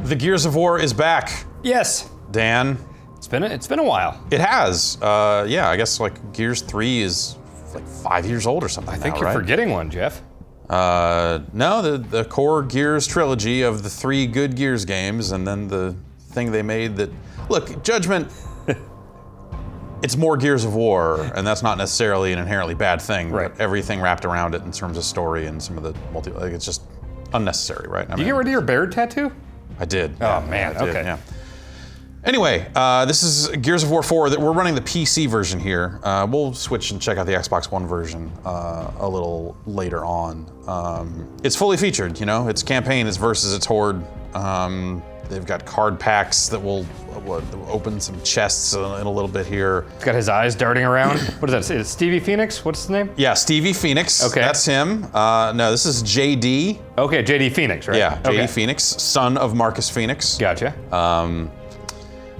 The Gears of War is back. Yes. Dan. It's been a while. It has. Yeah, I guess like Gears 3 is like 5 years old or something. I think you're forgetting one, Jeff. No, the core Gears trilogy of the 3 good Gears games, and then the thing they made that. Look, Judgment. It's more Gears of War, and that's not necessarily an inherently bad thing. Right. But everything wrapped around it in terms of story and some of the like it's just unnecessary, right? Did you get rid of your Baird tattoo? I did. Oh man, I did, okay. Yeah. Anyway, this is Gears of War 4. That we're running the PC version here. We'll switch and check out the Xbox One version a little later on. It's fully featured, you know. It's campaign, it's versus, it's Horde. They've got card packs that will open some chests in a little bit here. He's got his eyes darting around. What is that? Is it Stevie Phoenix? What's his name? Yeah, Stevie Phoenix. Okay. That's him. No, this is JD. Okay, JD Phoenix, right? Yeah, JD okay. Phoenix, son of Marcus Phoenix. Gotcha.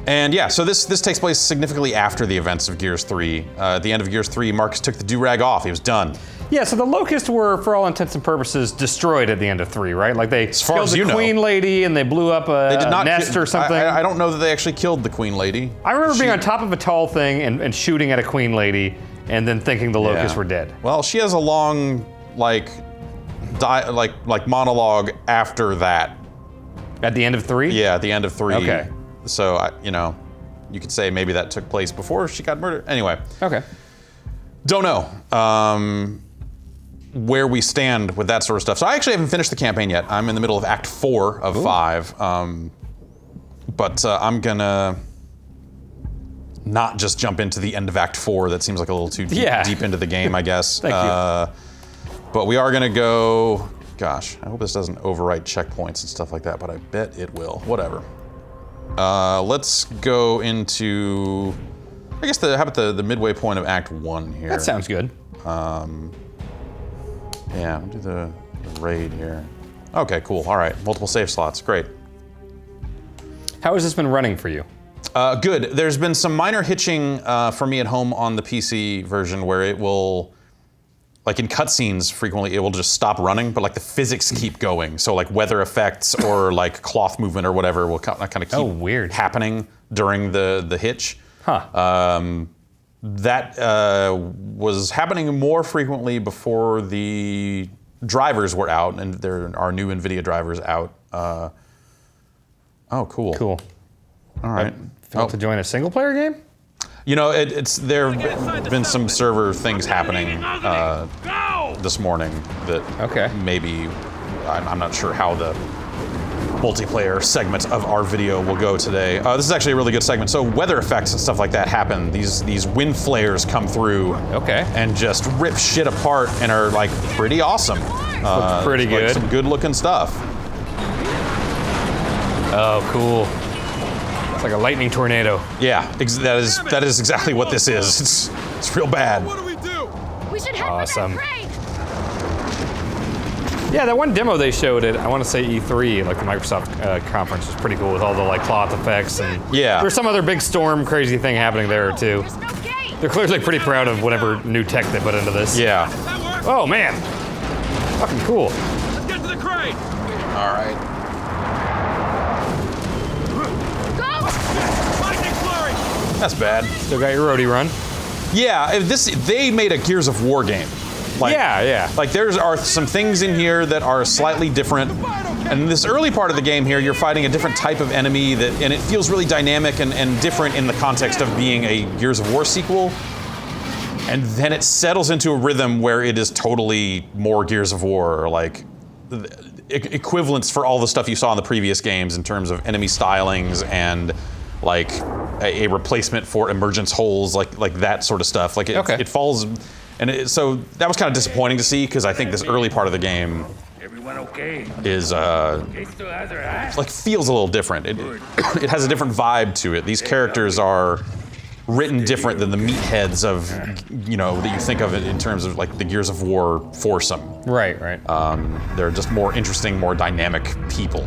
And yeah, so this takes place significantly after the events of Gears 3. At the end of Gears 3, Marcus took the do-rag off. He was done. Yeah, so the locusts were, for all intents and purposes, destroyed at the end of 3, right? Like they killed the queen lady and they blew up a nest or something. I don't know that they actually killed the queen lady. I remember being on top of a tall thing and shooting at a queen lady and then thinking the locusts were dead. Well, she has a long, like monologue after that. At the end of 3? Yeah, at the end of 3. Okay. So, you could say maybe that took place before she got murdered. Anyway. Okay. Don't know where we stand with that sort of stuff. So I actually haven't finished the campaign yet. I'm in the middle of Act 4 of 5. But I'm gonna not just jump into the end of Act 4. That seems like a little too deep into the game, I guess. Thank you. But we are gonna go, gosh, I hope this doesn't overwrite checkpoints and stuff like that, but I bet it will. Whatever. Let's go into, I guess, how about the midway point of Act 1 here? That sounds good. Yeah, we'll do the raid here. Okay, cool. All right, multiple save slots. Great. How has this been running for you? Good. There's been some minor hitching for me at home on the PC version where it will, like in cutscenes frequently, it will just stop running, but like the physics keep going. So like weather effects or like cloth movement or whatever will kind of keep happening during the hitch. Huh. That was happening more frequently before the drivers were out, and there are new NVIDIA drivers out. Oh, cool. Cool. All right. To join a single player game? You know, there have been some server things happening this morning that maybe, I'm not sure how the multiplayer segment of our video will go today. This is actually a really good segment. So weather effects and stuff like that happen. These wind flares come through and just rip shit apart and are like pretty awesome. Looks pretty good. Like some good looking stuff. Oh, cool. It's like a lightning tornado. Yeah, that is exactly what this is. It's real bad. What do we do? We should head awesome. for that crate. Yeah, that one demo they showed at, I want to say E3, like the Microsoft conference, was pretty cool with all the like cloth effects and there's some other big storm crazy thing happening there too. There's no gate. They're clearly pretty proud of whatever new tech they put into this. Yeah. That works. Oh man, fucking cool. Let's get to the crate. All right. Go! Lightning flurry. That's bad. Still got your roadie run. Yeah, they made a Gears of War game. Like, yeah. Like there are some things in here that are slightly different. And in this early part of the game here, you're fighting a different type of enemy and it feels really dynamic and different in the context of being a Gears of War sequel. And then it settles into a rhythm where it is totally more Gears of War, or like equivalents for all the stuff you saw in the previous games in terms of enemy stylings and like a replacement for emergence holes, like that sort of stuff. Like it falls. And so that was kind of disappointing to see, because I think this early part of the game is like feels a little different. It has a different vibe to it. These characters are written different than the meatheads of, that you think of it in terms of like the Gears of War foursome. Right. They're just more interesting, more dynamic people.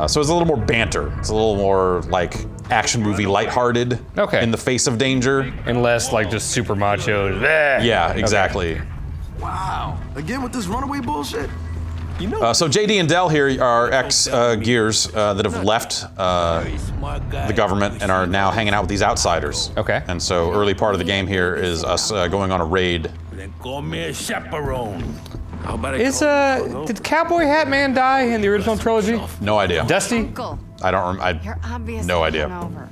So it's a little more banter. It's a little more like action movie lighthearted in the face of danger. And less like just super macho. Yeah, exactly. Wow. Again with this runaway bullshit? So JD and Dell here are ex-Gears that have left the government and are now hanging out with these outsiders. Okay. And so early part of the game here is us going on a raid. Then call me a chaperone. How about Did Cowboy Hat Man die in the original trilogy? No idea. Dusty? Uncle, I don't. you're obviously No idea. hungover.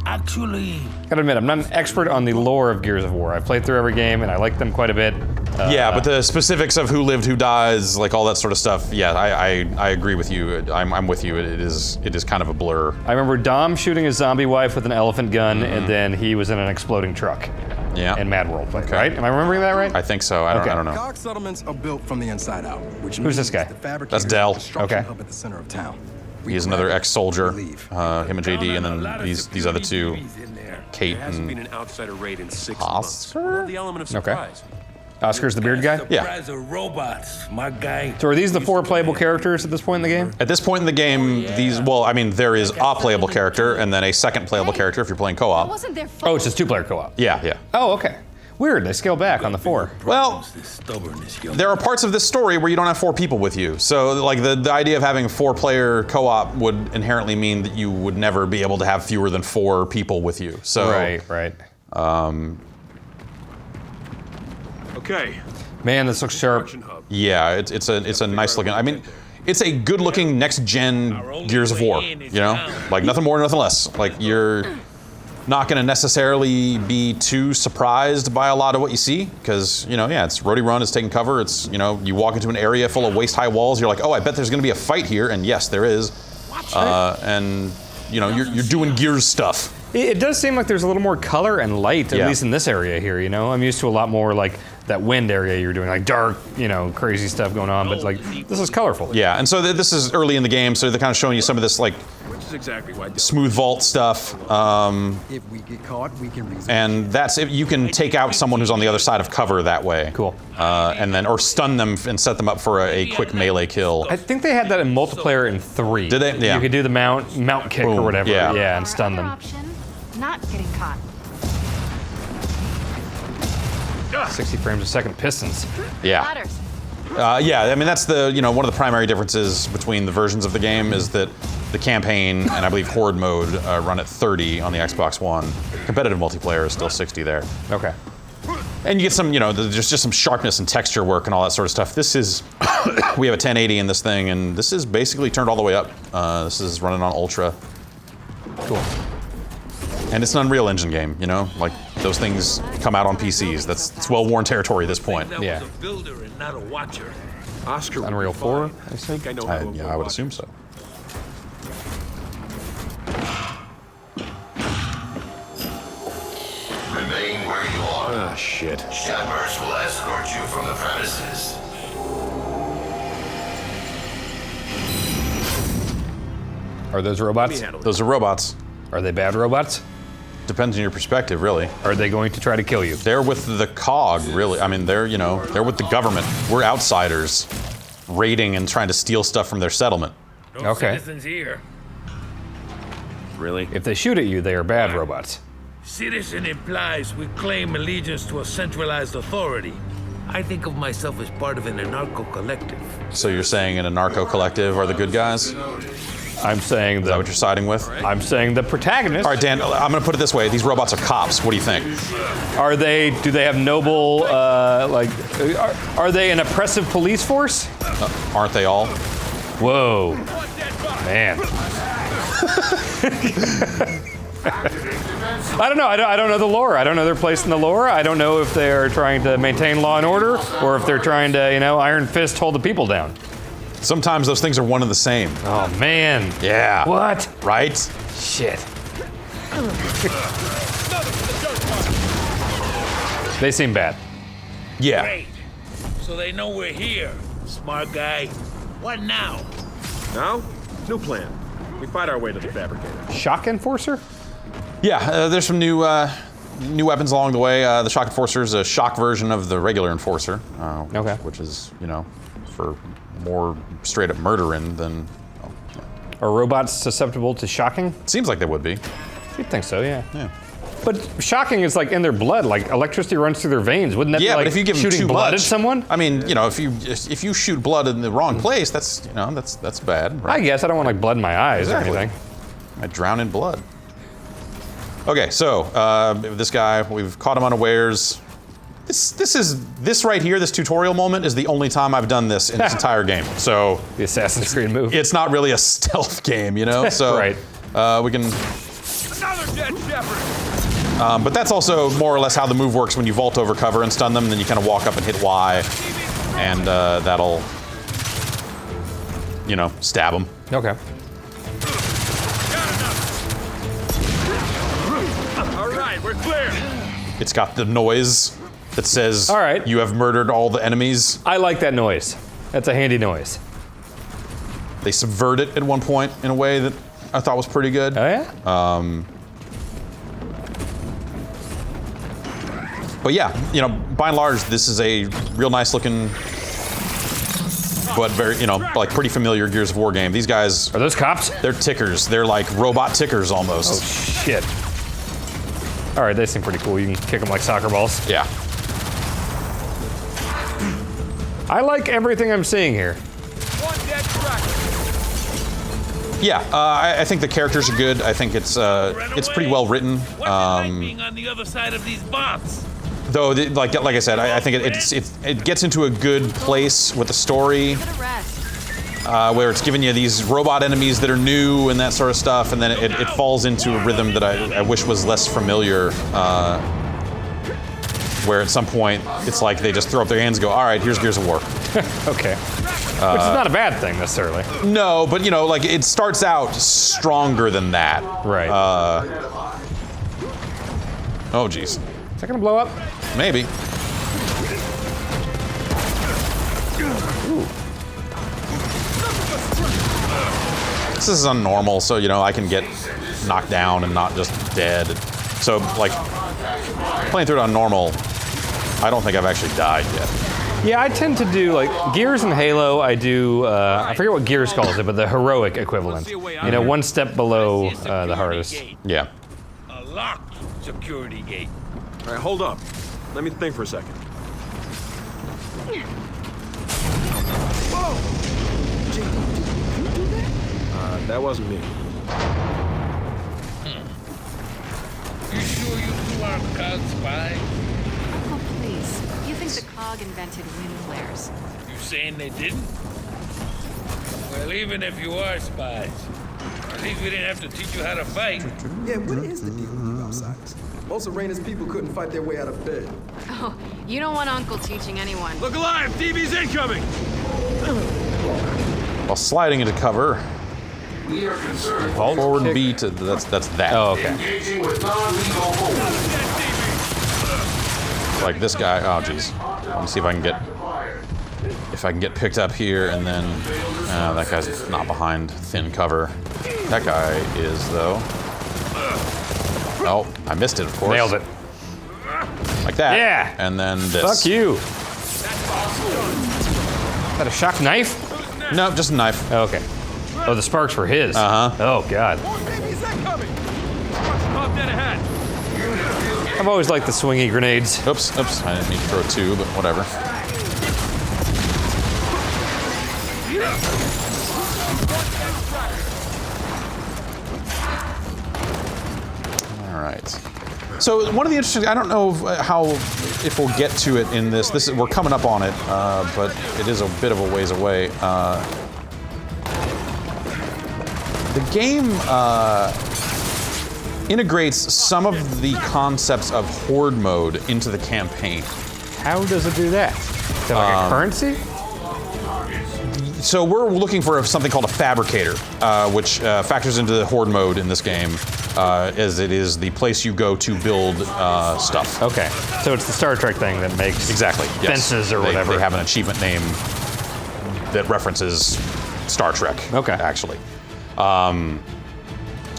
Actually, Gotta admit, I'm not an expert on the lore of Gears of War. I've played through every game and I like them quite a bit. Yeah, but the specifics of who lived, who dies, like all that sort of stuff. Yeah, I agree with you. I'm with you. It is kind of a blur. I remember Dom shooting his zombie wife with an elephant gun, and then he was in an exploding truck. Yeah. And Mad World, right? Am I remembering that right? I think so. I don't know. Cog settlements are built from the inside out, which Who's this guy? means the fabricators That's Dell. are the construction Okay. hub at the center of town. We He's another grab, ex-soldier. we leave. Him and JD, and then these other two, Kate There hasn't been and an outsider raid in 6 months. Oscar. Love the element of surprise. Oscar's the beard guy? Yeah. Surprise of robots, my guy. So are these the 4 playable characters at this point in the game? At this point in the game, there is a playable character and then a second playable character if you're playing I co-op. wasn't there for Oh, it's just 2-player co-op. Yeah. Oh, okay. Weird, they scale back on the 4. Well, This stubbornness, young there are parts of this story where you don't have 4 people with you. So, like, the idea of having a 4-player co-op would inherently mean that you would never be able to have fewer than 4 people with you. So, Right. Okay. Man, this looks sharp. Production hub. yeah, it's a nice looking. I mean, it's a good looking next gen Gears of War. You know, like nothing more, nothing less. Like you're not going to necessarily be too surprised by a lot of what you see because it's roadie run, it's taking cover. It's you walk into an area full of waist high walls. You're like, oh, I bet there's going to be a fight here, and yes, there is. And you're doing Gears stuff. It does seem like there's a little more color and light, at least in this area here, I'm used to a lot more like that wind area you're doing, like dark, crazy stuff going on, but like this is colorful. Yeah, and so this is early in the game, so they're kind of showing you some of this like Which is exactly why. smooth vault stuff. If we get caught, we can resume. And that's if you can take out someone who's on the other side of cover that way. Cool. And then or stun them and set them up for a quick melee kill. I think they had that in multiplayer in 3. Did they? Yeah. You could do the mount kick Boom, or whatever, yeah. and stun Other them. option, not getting caught. 60 frames a second pistons. Yeah. Ladders. Yeah, I mean that's the one of the primary differences between the versions of the game is that the campaign and I believe Horde mode run at 30 on the Xbox One. Competitive multiplayer is still 60 there. Okay. And you get some, there's just some sharpness and texture work and all that sort of stuff. This is, we have a 1080 in this thing, and this is basically turned all the way up. This is running on Ultra. Cool. And it's an Unreal Engine game, like those things come out on PCs. That's well-worn territory at this point. That Yeah. was a builder and not a watcher. Oscar. would Unreal be 4, fine. I think? I know how to avoid I would water. assume so. Remain where you are. Ah, shit. Shepherds will escort you from the premises. Are those robots? handle it. Those are robots. Are they bad robots? Depends on your perspective, really. Are they going to try to kill you? They're with the COG, really. I mean, they're with the government. We're outsiders, raiding and trying to steal stuff from their settlement. No Okay. citizens here. Really? If they shoot at you, they are bad robots. Citizen implies we claim allegiance to a centralized authority. I think of myself as part of an anarcho collective. So you're saying an anarcho collective are the good guys? Is I'm saying that what you're siding with? I'm saying the protagonist. All right, Dan, I'm gonna put it this way. These robots are cops. What do you think? Are they? Do they have noble? Are they an oppressive police force? Aren't they all? Whoa, man. I don't know. I don't know the lore. I don't know their place in the lore. I don't know if they're trying to maintain law and order or if they're trying to, iron fist hold the people down. Sometimes those things are one and the same. Oh man. Yeah. What? Right? Shit. They seem bad. Yeah. Great. So they know we're here. Smart guy. What now? Now, new plan. We fight our way to the fabricator. Shock Enforcer? Yeah, there's some new weapons along the way. The Shock Enforcer is a shock version of the regular Enforcer. Okay. Which is, for more straight up murdering than. Are robots susceptible to shocking? Seems like they would be. You'd think so, yeah. Yeah. But shocking is like in their blood, like electricity runs through their veins. Wouldn't that be Yeah, like but if you give them shooting too blood much, at someone? I mean, you know, if you shoot blood in the wrong place, that's that's bad. Right? I guess I don't want like blood in my eyes Exactly. or anything. I drown in blood. Okay, so this guy, we've caught him unawares. This right here, this tutorial moment, is the only time I've done this in this entire game. So The Assassin's Creed move. it's not really a stealth game, you know. So Right. we can. Another dead shepherd. But that's also more or less how the move works when you vault over cover and stun them, and then you kind of walk up and hit Y, and that'll, you know, stab them. Okay. All right, we're clear. It's got the noise that says, All right. you have murdered all the enemies. I like that noise. That's a handy noise. They subvert it at one point in a way that I thought was pretty good. Oh yeah? But yeah, you know, by and large, this is a real nice looking, but very, you know, like pretty familiar Gears of War game. These guys, Are those cops? they're tickers. They're like robot tickers almost. Shit. All right, they seem pretty cool. You can kick them like soccer balls. Yeah. I like everything I'm seeing here. One dead tracker. Yeah, I think the characters are good. I think it's pretty well written. What's it like being on the other side of these bots? Though, like I said, I think it gets into a good place with the story, Give it a rest. where it's giving you these robot enemies that are new and that sort of stuff, and then it falls into a rhythm that I wish was less familiar. Where at some point it's like they just throw up their hands and go, all right, here's Gears of War. Okay. Which is not a bad thing necessarily. No, but you know, like it starts out stronger than that. Right. Oh, geez. Is that gonna blow up? Maybe. This is on normal, so you know I can get knocked down and not just dead. So like playing through it on normal, I don't think I've actually died yet. Yeah, I tend to do like Gears and Halo. I do. I forget what Gears calls it, but the heroic equivalent. You know, one step below the hardest. Yeah. A locked security gate. All right, hold up. Let me think for a second. That wasn't me. You sure you two aren't cog spies? Oh, please. You think the COG invented wind flares? You saying they didn't? Well, even if you are spies, at least we didn't have to teach you how to fight. Yeah, what is the deal with you outsiders? Most Arena's people couldn't fight their way out of bed. Oh, you don't want Uncle teaching anyone. Look alive! DB's incoming! While sliding into cover, We are concerned. vault forward B to that's that. Oh, okay. Engaging with non-lethal holders. Like this guy. Oh, geez. Let me see if I can get picked up here, and then that guy's not behind thin cover. That guy is though. Oh, I missed it, of course. Nailed it. Like that. Yeah. And then this. Fuck you. Is that a shock knife? No, just a knife. Oh, okay. Oh, the sparks were his. Uh-huh. Oh God. More DB's incoming! Pop dead ahead. I've always liked the swingy grenades. Oops. I didn't mean to throw two, but whatever. All right. So one of the interesting, I don't know if we'll get to it in this. We're coming up on it, but it is a bit of a ways away. The game integrates some of the concepts of Horde mode into the campaign. How does it do that? Is that like a currency? So we're looking for something called a fabricator, which factors into the Horde mode in this game, as it is the place you go to build stuff. Okay. So it's the Star Trek thing that makes Exactly. Yes. fences or They- whatever. They have an achievement name that references Star Trek. Okay. Actually.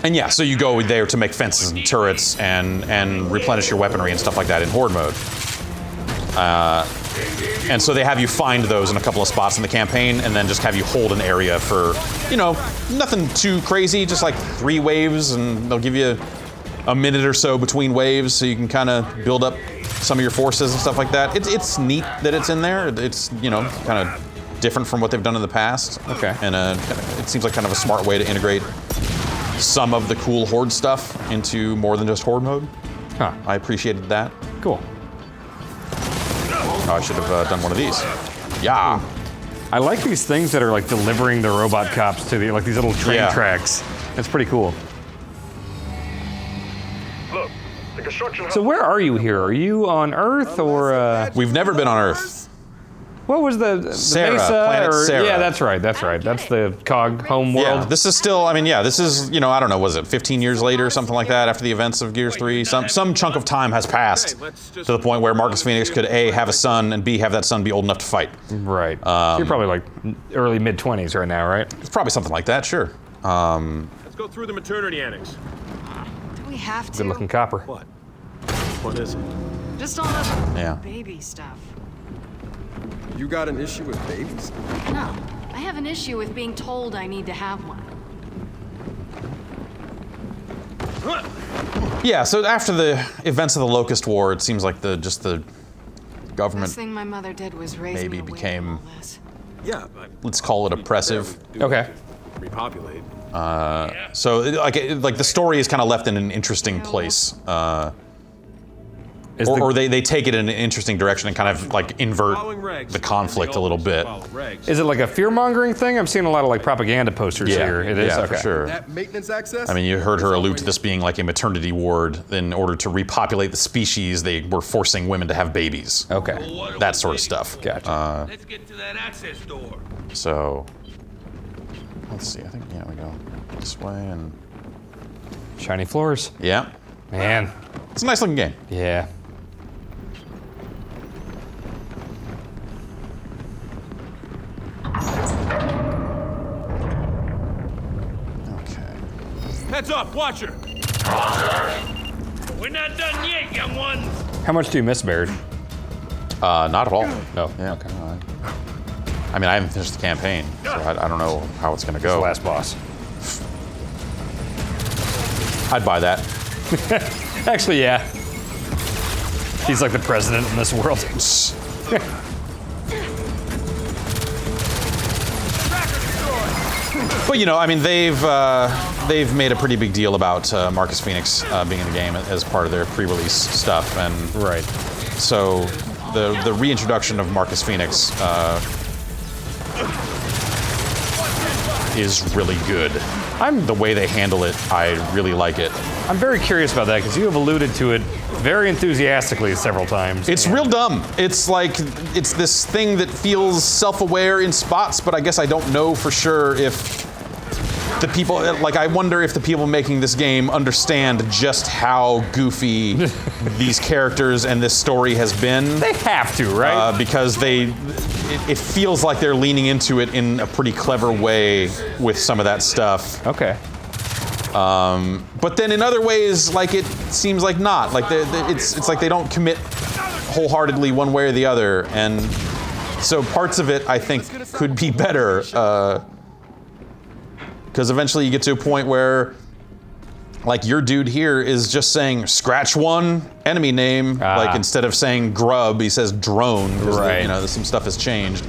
And yeah, so you go there to make fences and turrets and replenish your weaponry and stuff like that in Horde mode. And so they have you find those in a couple of spots in the campaign, and then just have you hold an area for, you know, nothing too crazy, just like 3 waves, and they'll give you a minute or so between waves, so you can kind of build up some of your forces and stuff like that. It's neat that it's in there. It's, you know, kind of different from what they've done in the past. Okay. And it seems like kind of a smart way to integrate some of the cool Horde stuff into more than just Horde mode. Huh. I appreciated that. Cool. Oh, I should have done one of these. Yeah. I like these things that are like delivering the robot cops to the, like these little train tracks. That's pretty cool. Look, the construction. So where are you here? Are you on Earth or We've never been on Earth. what was the Sarah, Mesa? planet Sarah. Yeah, that's right. That's right. That's the COG home world. Yeah, this is still, I mean, yeah, this is, you know, I don't know, was it 15 years later or something like that after the events of Gears 3? Some chunk of time has passed to the point where Marcus Phoenix could A, have a son, and B, have that son be old enough to fight. Right. So you're probably like early mid-20s right now, right? It's probably something like that, sure. Let's go through the maternity annex. Do we have to? Good looking copper. What? What is it? Just all the Yeah. baby stuff. You got an issue with babies? No, I have an issue with being told I need to have one. Yeah, so after the events of the Locust War, it seems like the government First thing my mother did was raise maybe me away became- from all this. Yeah, let's call it oppressive. Okay. repopulate. So like the story is kind of left in an interesting place. Or they take it in an interesting direction and kind of like invert the conflict a little bit. Is it like a fear-mongering thing? I'm seeing a lot of like propaganda posters here. It is, yeah, okay. for sure. That maintenance access? I mean, you heard her allude to this being like a maternity ward. In order to repopulate the species, they were forcing women to have babies. Okay. That sort of stuff. Gotcha. Let's get to that access door. So, let's see. I think, yeah, we go this way and... Shiny floors. Yeah. Man. It's a nice looking game. Yeah. Okay. Heads up, Watcher! We're not done yet, young ones. How much do you miss, Baird? Not at all. No. Yeah. Okay. I mean, I haven't finished the campaign, so I don't know how it's going to go. The last boss. I'd buy that. Actually, yeah. He's like the president in this world. But you know, I mean, they've made a pretty big deal about Marcus Phoenix being in the game as part of their pre-release stuff, and Right. so the reintroduction of Marcus Phoenix is really good. The way they handle it, I really like it. I'm very curious about that because you have alluded to it very enthusiastically several times. It's real dumb. It's like, it's this thing that feels self-aware in spots, but I guess I don't know for sure if the people, like, I wonder if the people making this game understand just how goofy these characters and this story has been. They have to, right? Because it feels like they're leaning into it in a pretty clever way with some of that stuff. Okay. But then in other ways, like, it seems like not. Like, it's like they don't commit wholeheartedly one way or the other. And so parts of it, I think, could be better. Because eventually you get to a point where, like, your dude here is just saying scratch one enemy name. Like, instead of saying grub, he says drone. Right. You know, some stuff has changed.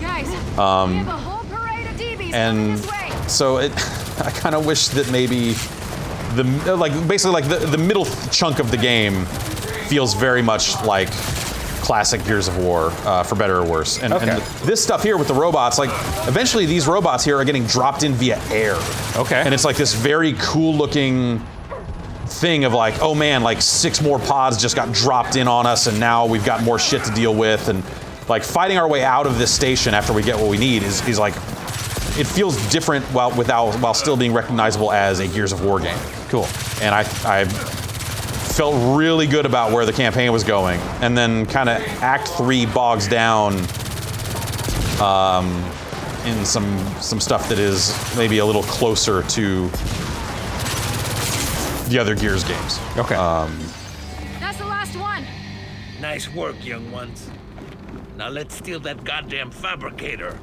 Guys, we have a whole parade of DBs coming And this way. so I kind of wish that maybe the middle chunk of the game feels very much like classic Gears of War, for better or worse. And this stuff here with the robots, like, eventually these robots here are getting dropped in via air. Okay. And it's like this very cool looking thing of like, oh man, like 6 more pods just got dropped in on us and now we've got more shit to deal with. And like fighting our way out of this station after we get what we need is like, it feels different while still being recognizable as a Gears of War game. Cool. And I felt really good about where the campaign was going. And then kind of Act 3 bogs down in some stuff that is maybe a little closer to the other Gears games. Okay. That's the last one. Nice work, young ones. Now let's steal that goddamn fabricator.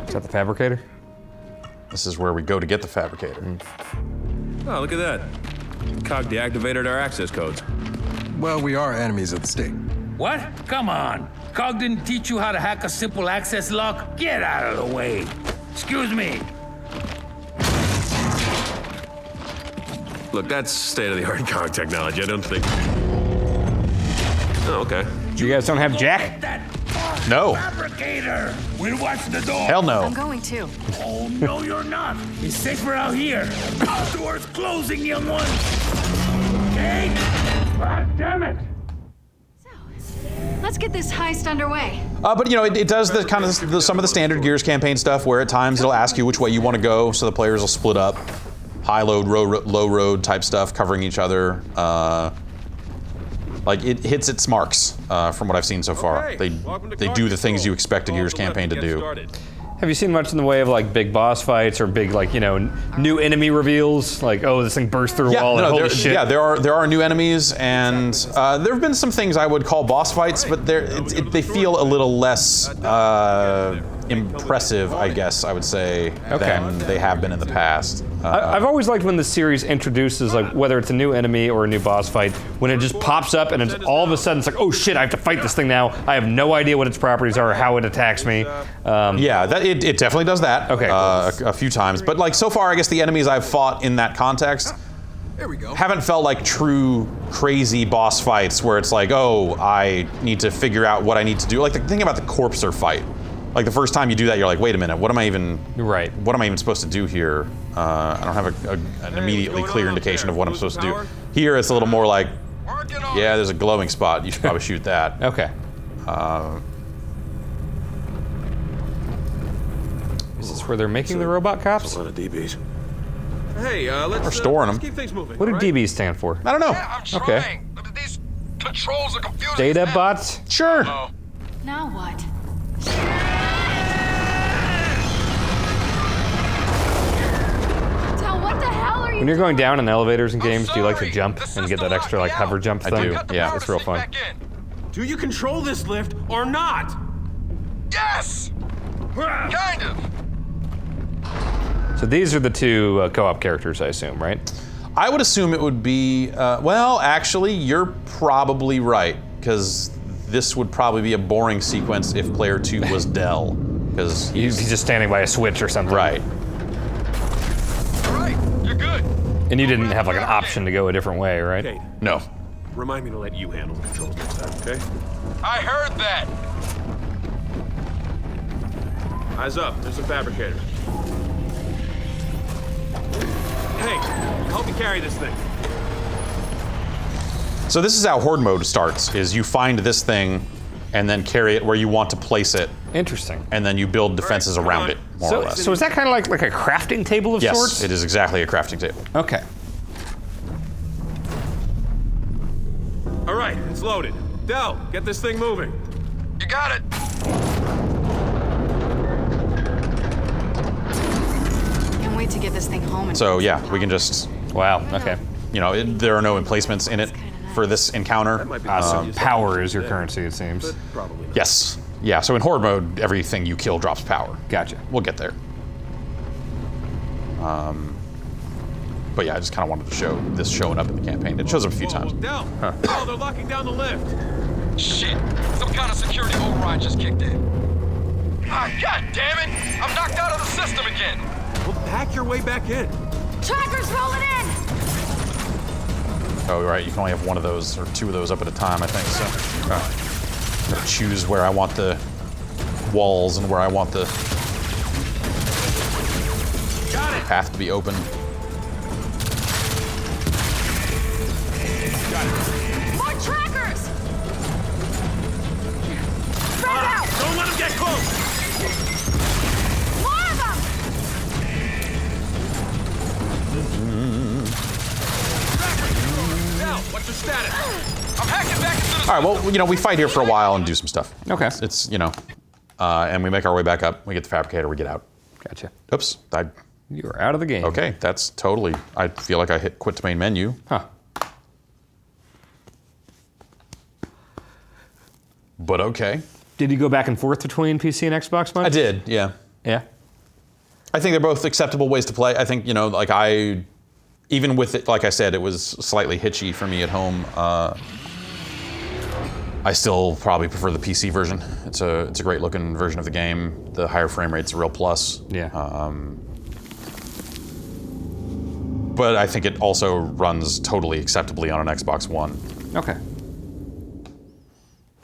Is that the fabricator? This is where we go to get the fabricator. Oh, look at that. Cog deactivated our access codes. Well, we are enemies of the state. What? Come on. Cog didn't teach you how to hack a simple access lock? Get out of the way. Excuse me. Look, that's state-of-the-art Cog technology. I don't think... Oh, okay. You guys don't have Jack? No. Fabricator! We'll watch the door. Hell no. I'm going too. Oh, no, you're not. It's safer out here. Door's closing, young one. Okay? God damn it. So, let's get this heist underway. But you know, it does the kind of some of the standard Gears campaign stuff where at times it'll ask you which way you want to go, so the players will split up, high load, low road type stuff, covering each other. Like it hits its marks from what I've seen so far. Okay, They do the things you expect a Gears campaign to do. Have you seen much in the way of like big boss fights or big like new enemy reveals? Like oh this thing burst through a wall and holy shit. Yeah, there are new enemies, and there have been some things I would call boss fights, but they feel a little less impressive, I guess I would say, than they have been in the past. I've always liked when the series introduces, like, whether it's a new enemy or a new boss fight, when it just pops up and it's all of a sudden it's like, oh shit, I have to fight this thing now. I have no idea what its properties are or how it attacks me. Yeah, it definitely does that. Okay, a few times, but like so far, I guess the enemies I've fought in that context There we go. haven't felt like true crazy boss fights where it's like, oh, I need to figure out what I need to do. Like the thing about the Corpser fight. Like the first time you do that, you're like, wait a minute, what am I even supposed to do here? I don't have an immediately clear indication of what I'm supposed to do. Here, it's a little more like, yeah, there's a glowing spot. You should probably shoot that. Okay. Is this where they're making the robot cops? A lot of DBs. Hey, We're storing let's them. keep things moving. What do all right? DBs stand for? I don't know. Yeah, I'm trying. Okay. But these controls are confusing. Data man. bots? Sure. Oh. Now what? Del, what the hell are you When you're going down in elevators in I'm games, do you like to sorry. jump The and get that system extra like locked me hover out. jump I thing? do. Got the Yeah, power it's real stick fun. back in. Do you control this lift or not? Yes! Kind of. So these are the two co-op characters, I assume, right? I would assume it would be, well, actually, you're probably right, because this would probably be a boring sequence if player 2 was Del, because He's just standing by a switch or something. right. All right, you're good. And you didn't have like an option to go a different way, right? Kate, No. remind me to let you handle the controls next time, okay? I heard that. Eyes up, there's a fabricator. Hey, help me carry this thing. So this is how Horde mode starts, is you find this thing and then carry it where you want to place it, Interesting. and then you build defenses All right, around come it, on. more or less. So is that kind of like a crafting table of Yes, sorts? it is exactly a crafting table. Okay. All right, it's loaded. Del, get this thing moving. You got it. Can't wait to get this thing home and So yeah, we can just, Wow. Okay. you know, there are no emplacements in it for this encounter. Might be So power is your currency, it seems. Probably not. Yes. Yeah, so in Horde mode, everything you kill drops power. Gotcha. We'll get there. But yeah, I just kind of wanted to show this showing up in the campaign. It shows up a few times. Del, Del, they're locking down the lift. Shit. Some kind of security override just kicked in. Ah, God damn it! I'm knocked out of the system again. Well, hack your way back in. Trackers rolling in! Oh, right, you can only have one of those, or two of those up at a time, I think, so. I'm gonna choose where I want the walls and where I want the path to be open. More trackers! Spread out! Don't let him get close! More of them! Del, what's your status? I'm hacking back into the All right, well, you know, we fight here for a while and do some stuff. Okay. It's you know, and we make our way back up. We get the fabricator, we get out. Gotcha. Oops, You're out of the game. okay, that's totally, I feel like I hit quit to main menu. Huh. But okay. Did you go back and forth between PC and Xbox much? I did, yeah. Yeah. I think they're both acceptable ways to play. I think, you know, like even with it, like I said, it was slightly hitchy for me at home. I still probably prefer the PC version. It's a great looking version of the game. The higher frame rate's a real plus. Yeah. But I think it also runs totally acceptably on an Xbox One. Okay.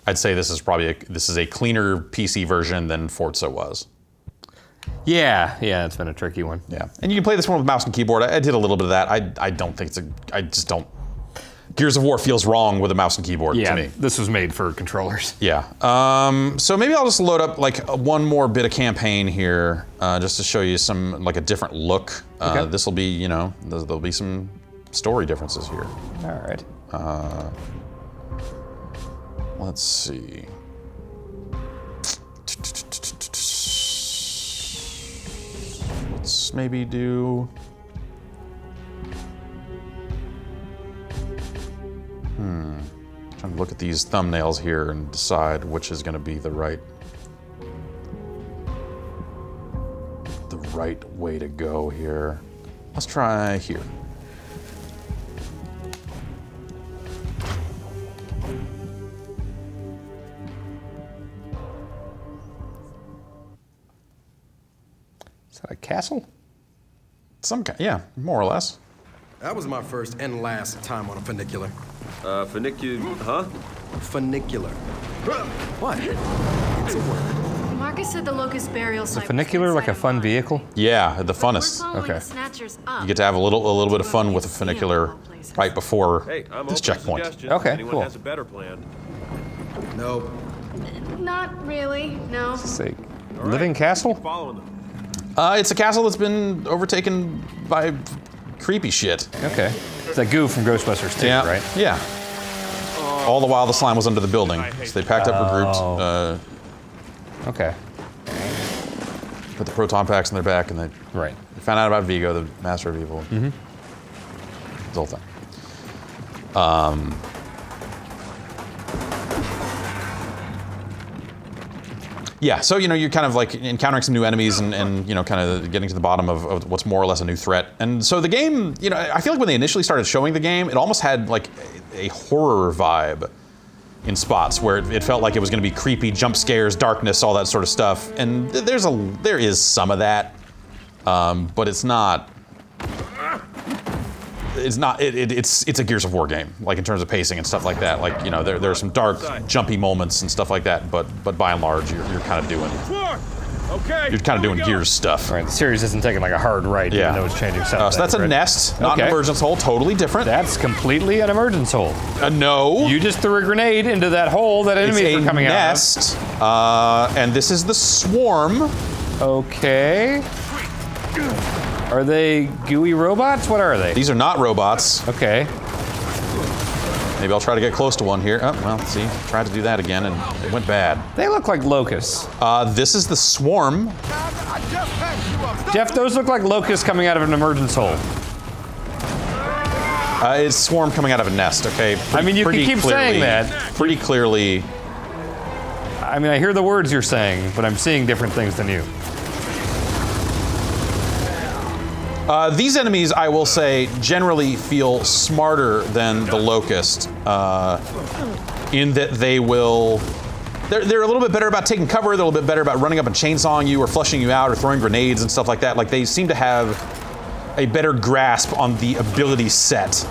I'd say this is probably a cleaner PC version than Forza was. Yeah, it's been a tricky one. Yeah, and you can play this one with mouse and keyboard. I did a little bit of that. I don't think I just don't. Gears of War feels wrong with a mouse and keyboard to me. This was made for controllers. Yeah. So maybe I'll just load up like one more bit of campaign here, just to show you some like a different look. Okay. This will be, there'll be some story differences here. All right. Let's see. Let's maybe do. Trying to look at these thumbnails here and decide which is going to be the right way to go here. Let's try here. Is that a castle? Yeah, more or less. That was my first and last time on a funicular. Huh? Funicular. What? It's a word. Marcus said the locust burial site. Is a funicular like a fun vehicle? Yeah, the funnest. Okay. You get to have a little bit of fun with a funicular right before Hey, I'm this open to checkpoint. suggestions. Okay, Anyone cool. has a better plan? Nope. Not really, no. Say, living castle? Following them. It's a castle that's been overtaken by creepy shit. Okay. It's that goo from Ghostbusters 2, Yeah, right? yeah. All the while the slime was under the building, so they packed up, regrouped, Okay. put the proton packs in their back, and they Right. found out about Vigo, the master of evil. Mm-hmm. The whole thing. Yeah, so you're kind of like encountering some new enemies and kind of getting to the bottom of what's more or less a new threat. And so the game, I feel like when they initially started showing the game, it almost had like a horror vibe in spots where it felt like it was going to be creepy, jump scares, darkness, all that sort of stuff. And there is some of that, but it's not. It's a Gears of War game, like in terms of pacing and stuff like that. Like there are some dark, jumpy moments and stuff like that, but by and large, you're kind of doing. Okay. You're kind of doing Gears stuff. All right, the series isn't taking like a hard right, Yeah. even though it's changing something. So that's a right? nest, not an Okay. emergence hole. Totally different. That's completely an emergence hole. No. You just threw a grenade into that hole that It's enemies a are coming nest, and this is the swarm. out of. Okay. Are they gooey robots? What are they? These are not robots. Okay. Maybe I'll try to get close to one here. Oh, well, see, tried to do that again, and it went bad. They look like locusts. This is the swarm. Jeff, those look like locusts coming out of an emergence hole. It's swarm coming out of a nest. Okay. I mean, you can Pretty keep saying clearly- that. Pretty clearly. I mean, I hear the words you're saying, but I'm seeing different things than you. These enemies, I will say, generally feel smarter than the locust, in that they will. They're a little bit better about taking cover. They're a little bit better about running up and chainsawing you, or flushing you out, or throwing grenades and stuff like that. Like they seem to have a better grasp on the ability set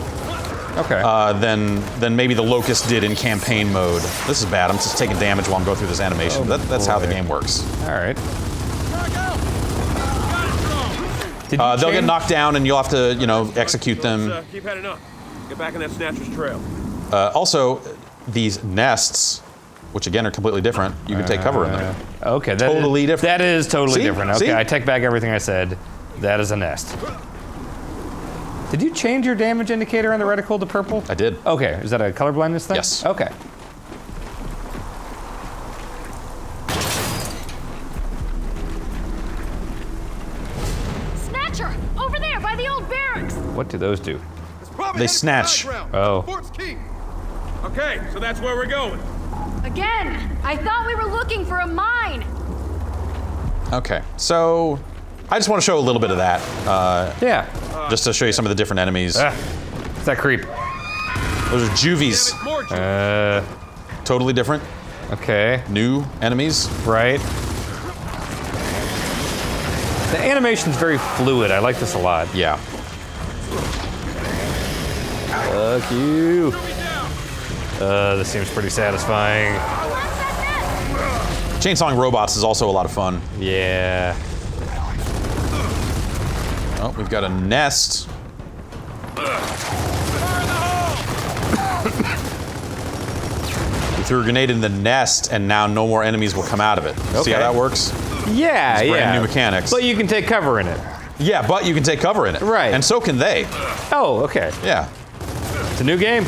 Okay. than maybe the locust did in campaign mode. This is bad. I'm just taking damage while I'm going through this animation. That's how the game works. All right. Did you They'll get change- knocked down, and you'll have to, execute them. Keep heading up. Get back in that Snatcher's trail. Also, these nests, which again are completely different, you can take cover in them. Okay, Totally different. That is totally See? different. Okay, See? I take back everything I said. That is a nest. Did you change your damage indicator on the reticle to purple? I did. Okay, is that a color blindness thing? Yes. Okay. Snatcher! Over there by the old barracks! What do those do? They snatch. Oh. Fort's Keep. Okay, so that's where we're going. Again! I thought we were looking for a mine! Okay, so I just want to show a little bit of that, Yeah. just to show you some of the different enemies. It's that creep. Those are juvies. More juvies. Totally different. Okay. New enemies. Right. The animation's very fluid. I like this a lot. Yeah. Fuck you. This seems pretty satisfying. Chainsawing robots is also a lot of fun. Yeah. Oh, we've got a nest. We threw a grenade in the nest, and now no more enemies will come out of it. See how that works? Yeah, It's yeah. brand new mechanics. But you can take cover in it. Yeah, but you can take cover in it. Right. And so can they. Oh, okay. Yeah. It's a new game.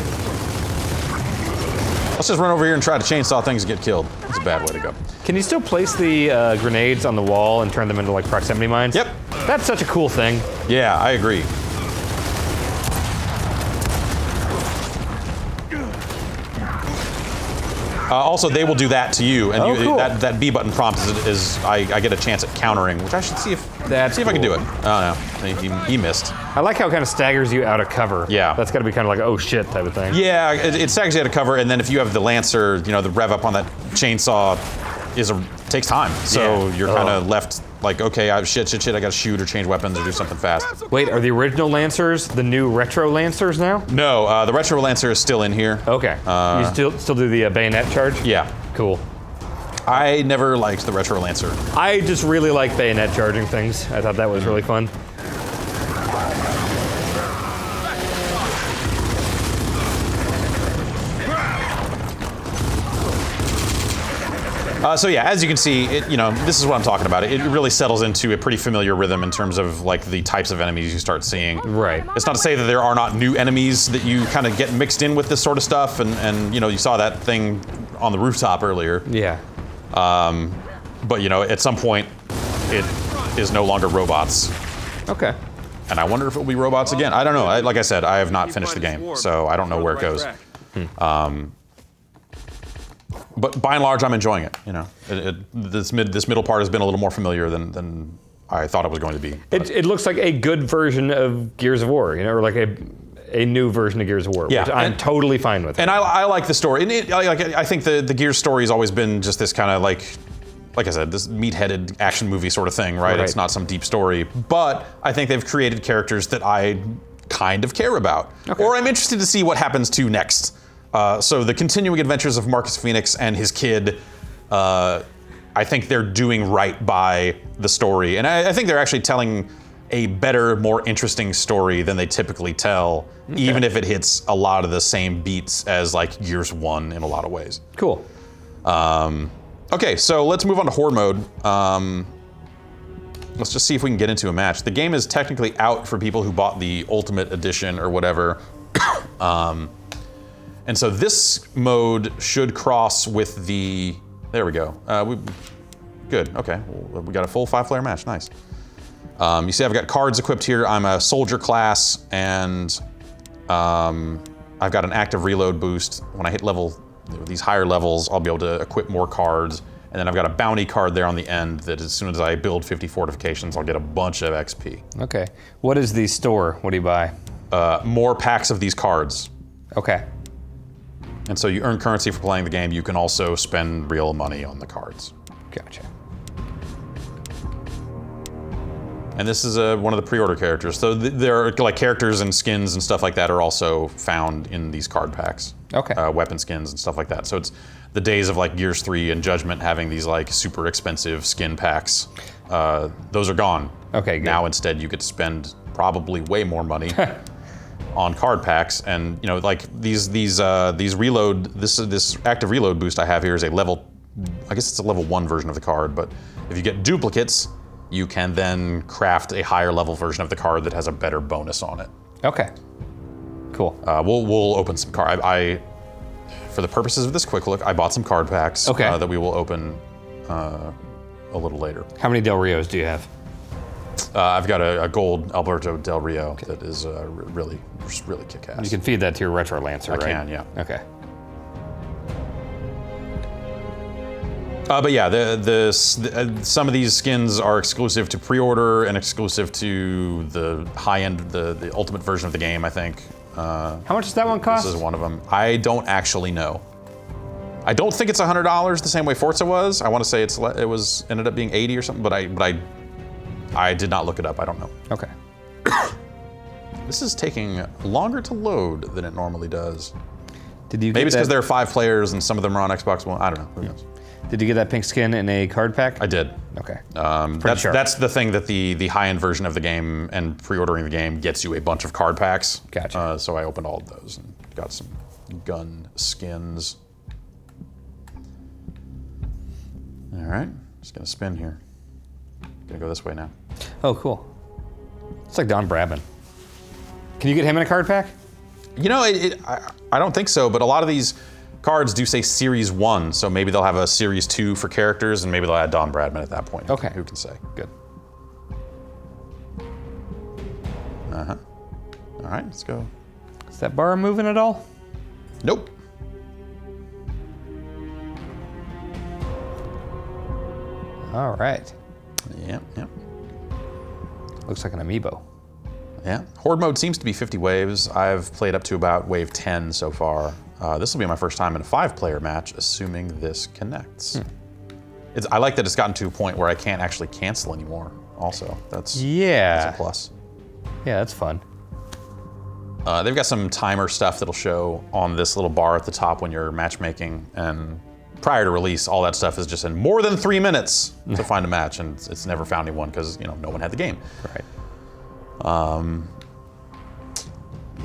Let's just run over here and try to chainsaw things and get killed. That's a bad way to go. Can you still place the grenades on the wall and turn them into like proximity mines? Yep. That's such a cool thing. Yeah, I agree. Also, they will do that to you, and cool. that B button prompt is I get a chance at countering, which I should see if I can do it. Oh no, he missed. I like how it kind of staggers you out of cover. Yeah. That's got to be kind of like oh shit type of thing. Yeah, it staggers you out of cover, and then if you have the Lancer, you know, the rev up on that chainsaw takes time. So Yeah. you're kind of left like, okay, shit, I gotta shoot or change weapons or do something fast. Wait, are the original Lancers the new retro Lancers now? No, the Retro Lancer is still in here. Okay. You still do the bayonet charge? Yeah. Cool. I never liked the Retro Lancer. I just really like bayonet charging things. I thought that was really fun. So yeah, as you can see, this is what I'm talking about. It really settles into a pretty familiar rhythm in terms of like the types of enemies you start seeing. Right. It's not to say that there are not new enemies that you kind of get mixed in with this sort of stuff, and you saw that thing on the rooftop earlier. Yeah. But at some point, it is no longer robots. Okay. And I wonder if it will be robots again. I don't know. Like I said, I have not finished the game, so I don't know where it goes. But by and large, I'm enjoying it. This middle part has been a little more familiar than I thought it was going to be. It looks like a good version of Gears of War, or like a new version of Gears of War, Yeah, which I'm totally fine with. And I like the story. And I think the Gears story has always been just this kind of like I said, this meat-headed action movie sort of thing, right? It's not some deep story. But I think they've created characters that I kind of care about. Okay. Or I'm interested to see what happens to next. So the continuing adventures of Marcus Phoenix and his kid, I think they're doing right by the story. And I think they're actually telling a better, more interesting story than they typically tell, even if it hits a lot of the same beats as like Gears 1 in a lot of ways. Cool. Okay, so let's move on to Horde mode. Let's just see if we can get into a match. The game is technically out for people who bought the Ultimate Edition or whatever. And so this mode should cross with the, there we go. Good, okay. We got a full 5-player match, nice. You see I've got cards equipped here. I'm a soldier class, and I've got an active reload boost. When I hit these higher levels, I'll be able to equip more cards. And then I've got a bounty card there on the end that as soon as I build 50 fortifications, I'll get a bunch of XP. Okay. What is the store? What do you buy? More packs of these cards. Okay. And so you earn currency for playing the game. You can also spend real money on the cards. Gotcha. And this is one of the pre-order characters. So there are like characters and skins and stuff like that are also found in these card packs. Okay. Weapon skins and stuff like that. So it's the days of like Gears 3 and Judgment having these like super expensive skin packs. Those are gone. Okay, good. Now instead you get to spend probably way more money on card packs, and like these reload, this active reload boost I have here is a level, I guess it's a level 1 version of the card, but if you get duplicates, you can then craft a higher level version of the card that has a better bonus on it. Okay. Cool. We'll open some card. I for the purposes of this quick look, I bought some card packs that we will open a little later. How many Del Rios do you have? I've got a gold Alberto Del Rio that is really kick-ass. You can feed that to your Retro Lancer, right? I can, yeah. Okay. But yeah, some of these skins are exclusive to pre-order and exclusive to the high-end, the ultimate version of the game, I think. How much does that one cost? This is one of them. I don't actually know. I don't think it's $100 the same way Forza was. I want to say it was ended up being 80 or something, but I did not look it up. I don't know. Okay. This is taking longer to load than it normally does. Did you? Maybe it's because there are 5 players and some of them are on Xbox One. I don't know. Who knows? Did you get that pink skin in a card pack? I did. Okay. That's the thing that the high-end version of the game and pre-ordering the game gets you a bunch of card packs. Gotcha. So I opened all of those and got some gun skins. All right, just gonna spin here. Gonna go this way now. Oh, cool. It's like Don Bradman. Can you get him in a card pack? You know, I don't think so, but a lot of these cards do say Series 1, so maybe they'll have a Series 2 for characters, and maybe they'll add Don Bradman at that point. Okay. Who can say? Good. Uh-huh. All right, let's go. Is that bar moving at all? Nope. All right. Yep. Looks like an amiibo. Yeah. Horde mode seems to be 50 waves. I've played up to about wave 10 so far. This will be my first time in a 5-player match, assuming this connects. I like that it's gotten to a point where I can't actually cancel anymore. Also, that's a plus. Yeah, that's fun. They've got some timer stuff that'll show on this little bar at the top when you're matchmaking, and prior to release, all that stuff is just in more than 3 minutes to find a match, and it's never found anyone because no one had the game. Right.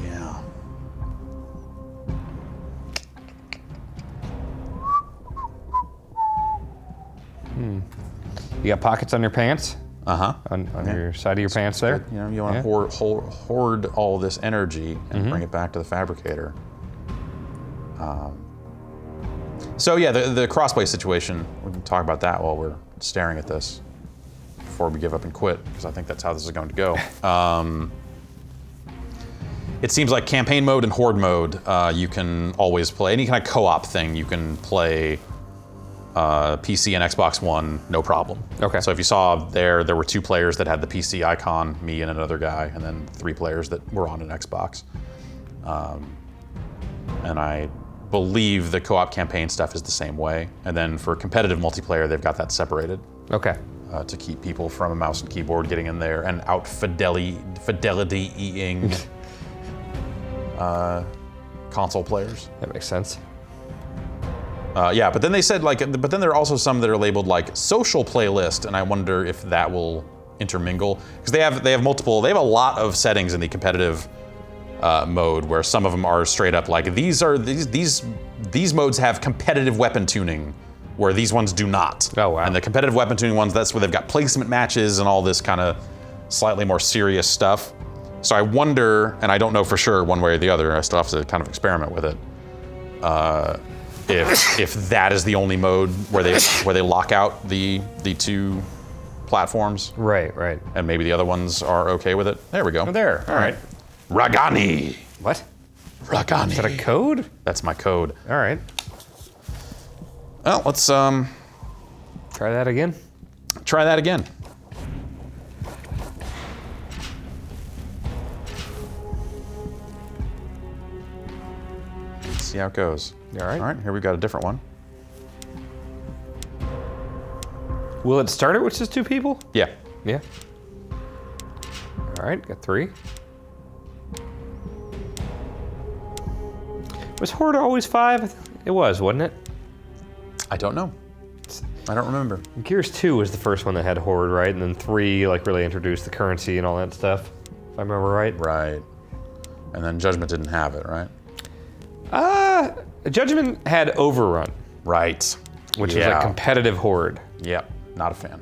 Yeah. You got pockets on your pants? Uh-huh. On your side of your pants there? Good. You want to hoard all this energy and bring it back to the fabricator. So yeah, the crossplay situation, we can talk about that while we're staring at this before we give up and quit, because I think that's how this is going to go. It seems like campaign mode and horde mode, you can always play any kind of co-op thing. You can play PC and Xbox One, no problem. Okay. So if you saw there were 2 players that had the PC icon, me and another guy, and then 3 players that were on an Xbox. And I believe the co-op campaign stuff is the same way. And then for competitive multiplayer, they've got that separated. Okay. To keep people from a mouse and keyboard getting in there and out fidelity-ing console players. That makes sense. Yeah, but then they said but then there are also some that are labeled like social playlist, and I wonder if that will intermingle, because they have a lot of settings in the competitive mode where some of them are straight up like these modes have competitive weapon tuning where these ones do not. Oh wow. And the competitive weapon tuning ones, that's where they've got placement matches and all this kind of slightly more serious stuff. So I wonder, and I don't know for sure one way or the other, I still have to kind of experiment with it. If that is the only mode where they lock out the 2 platforms. Right. And maybe the other ones are okay with it. There we go. Oh, there. All right. Ragani. What? Ragani. Is that a code? That's my code. All right. Well, let's try that again. try that again. Let's see how it goes. All right. All right, here we've got a different one. Will it start it with just 2 people? Yeah. Yeah. All right, got 3. Was Horde always 5? It was, wasn't it? I don't know. I don't remember. Gears 2 was the first one that had Horde, right? And then 3 really introduced the currency and all that stuff, if I remember right. Right. And then Judgment didn't have it, right? Judgment had Overrun. Right. Which was a competitive Horde. Yep, not a fan.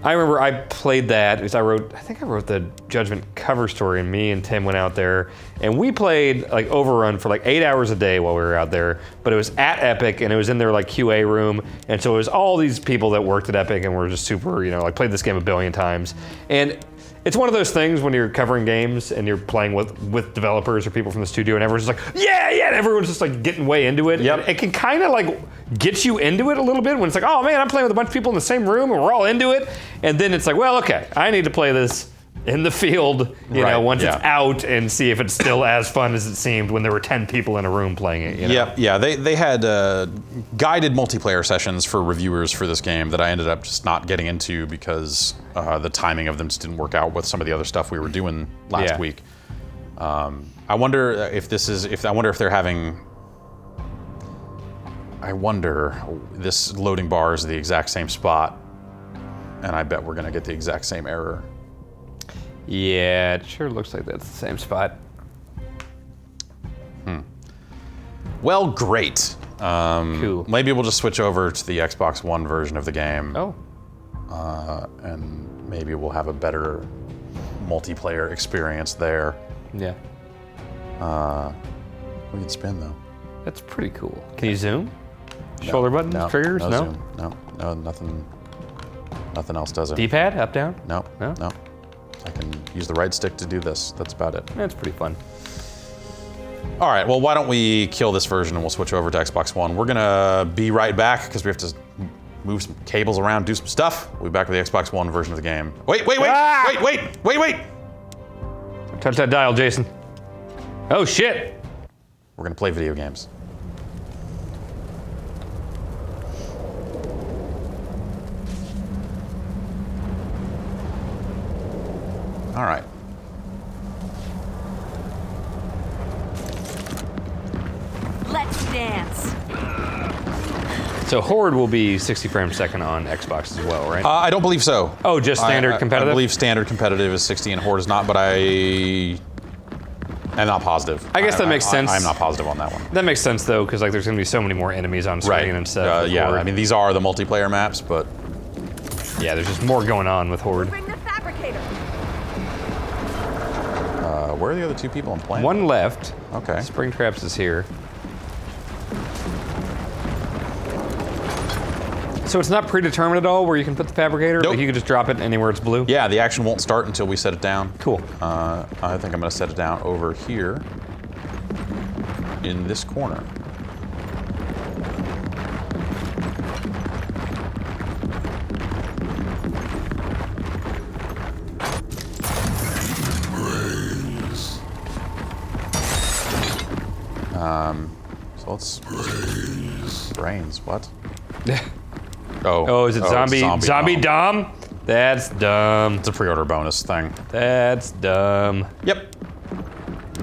I remember I played that because I think I wrote the Judgment cover story, and me and Tim went out there and we played Overrun for 8 hours a day while we were out there, but it was at Epic and it was in their QA room, and so it was all these people that worked at Epic and were just super, played this game a billion times. And It's one of those things when you're covering games and you're playing with developers or people from the studio and everyone's just like, yeah, and everyone's just like getting way into it. Yep. It can kind of like get you into it a little bit when it's like, oh man, I'm playing with a bunch of people in the same room and we're all into it. And then it's like, well, okay, I need to play this in the field, you know, once it's out and see if it's still as fun as it seemed when there were 10 people in a room playing it. You know? Yep, yeah, they had guided multiplayer sessions for reviewers for this game that I ended up just not getting into because the timing of them just didn't work out with some of the other stuff we were doing last week. I wonder if they're having. I wonder this loading bar is the exact same spot, and I bet we're gonna get the exact same error. Yeah, it sure looks like that's the same spot. Well, great. Cool. Maybe we'll just switch over to the Xbox One version of the game. Oh. And maybe we'll have a better multiplayer experience there. Yeah. We can spin though. That's pretty cool. Can you zoom? Shoulder buttons, triggers? No. Zoom. No, nothing. Nothing else does it. D-pad, up, down? No. I can use the right stick to do this. That's about it. That's pretty fun. All right, well, why don't we kill this version and we'll switch over to Xbox One. We're gonna be right back because we have to move some cables around, do some stuff. We'll be back with the Xbox One version of the game. Wait! Touch that dial, Jason. Oh, shit. We're gonna play video games. All right. Let's dance. So Horde will be 60 frames a second on Xbox as well, right? I don't believe so. Oh, just standard competitive? I believe standard competitive is 60 and Horde is not, but I'm not positive. I guess that makes sense. I'm not positive on that one. That makes sense though, because like there's gonna be so many more enemies on screen and stuff. Yeah, Horde. I mean these are the multiplayer maps, but yeah, there's just more going on with Horde. Bring the fabricator. where are the other two people I'm playing? One left. Okay. Springtraps is here. So it's not predetermined at all where you can put the fabricator? Nope. Like you can just drop it anywhere it's blue? Yeah, the action won't start until we set it down. Cool. I think I'm gonna set it down over here in this corner. So let's brains. What? Oh, is it zombie Dom? That's dumb. It's a pre-order bonus thing. That's dumb. Yep.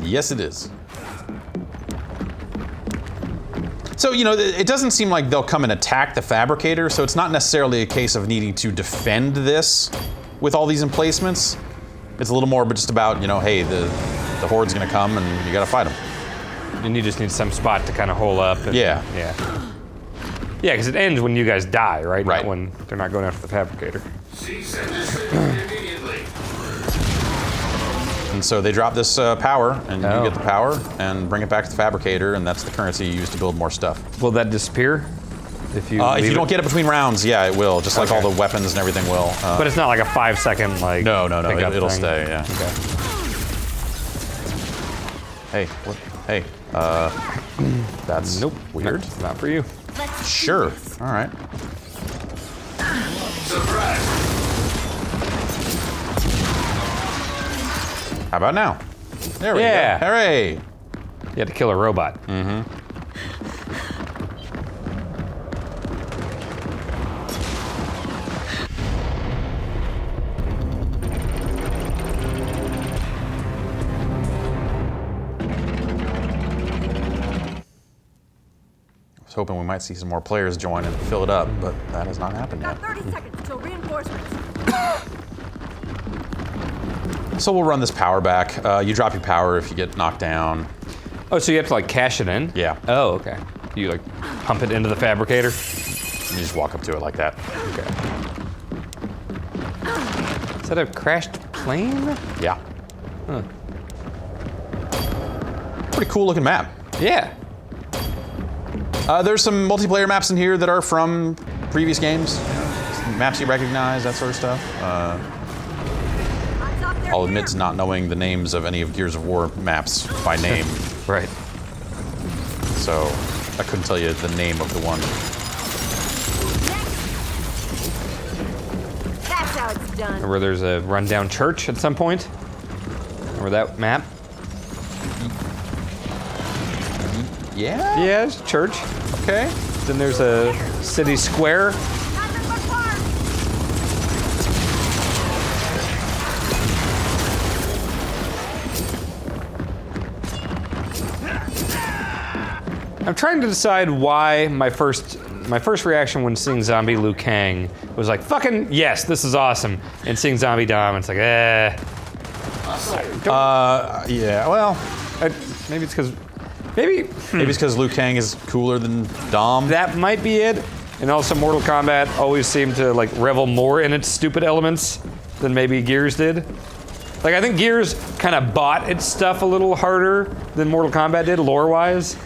Yes, it is. So, you know, it doesn't seem like they'll come and attack the fabricator, so it's not necessarily a case of needing to defend this with all these emplacements. It's a little more just about, you know, hey, the Horde's gonna come and you gotta fight them. And you just need some spot to kind of hole up. And, Yeah. Yeah. Yeah, because it ends when you guys die, right? Right. Not when they're not going after the fabricator. And so they drop this power, and you get the power, and bring it back to the fabricator, and that's the currency you use to build more stuff. Will that disappear? If you don't get it between rounds, yeah, it will. Just like all the weapons and everything will. But it's not like a 5 second, like. No. It'll thing. stay, yeah. Okay. Hey, what? Hey, that's weird. Not for you. Sure. All right. How about now? There we go. Hooray! You had to kill a robot. Mm-hmm. Hoping we might see some more players join and fill it up, but that has not happened yet. Got 30 seconds till reinforcements. So we'll run this power back. You drop your power if you get knocked down. Oh, so you have to like cash it in? Yeah. Oh, okay. You like pump it into the fabricator? You just walk up to it like that. Okay. Is that a crashed plane? Yeah. Huh. Pretty cool looking map. Yeah. There's some multiplayer maps in here that are from previous games. Maps you recognize, that sort of stuff. I'll admit to not knowing the names of any of Gears of War maps by name. Right. So I couldn't tell you the name of the one. That's how it's done. Remember there's a rundown church at some point? Remember that map? Yeah? Yeah, there's a church. Okay. Then there's a city square. I'm trying to decide why my first reaction when seeing zombie Liu Kang was like, fucking yes, this is awesome. And seeing zombie Dom, it's like, Yeah, well, maybe it's because, maybe it's because Liu Kang is cooler than Dom. that might be it. And also Mortal Kombat always seemed to like revel more in its stupid elements than maybe Gears did. Like I think Gears kind of bought its stuff a little harder than Mortal Kombat did, lore-wise.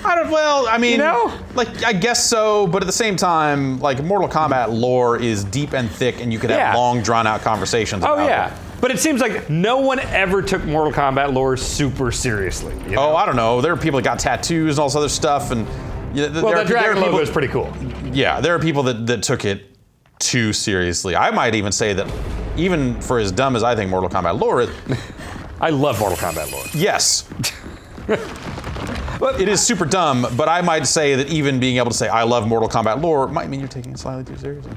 I mean, You know? like, I guess so, but at the same time, like, Mortal Kombat lore is deep and thick, and you could have Yeah. long, drawn-out conversations Oh about yeah. it. But it seems like no one ever took Mortal Kombat lore super seriously. You know? Oh, I don't know. There are people that got tattoos and all this other stuff, and Well, the dragon logo is pretty cool. Yeah, there are people that took it too seriously. I might even say that, even for as dumb as I think Mortal Kombat lore is, I love Mortal Kombat lore. yes. It is super dumb, but I might say that even being able to say I love Mortal Kombat lore might mean you're taking it slightly too seriously.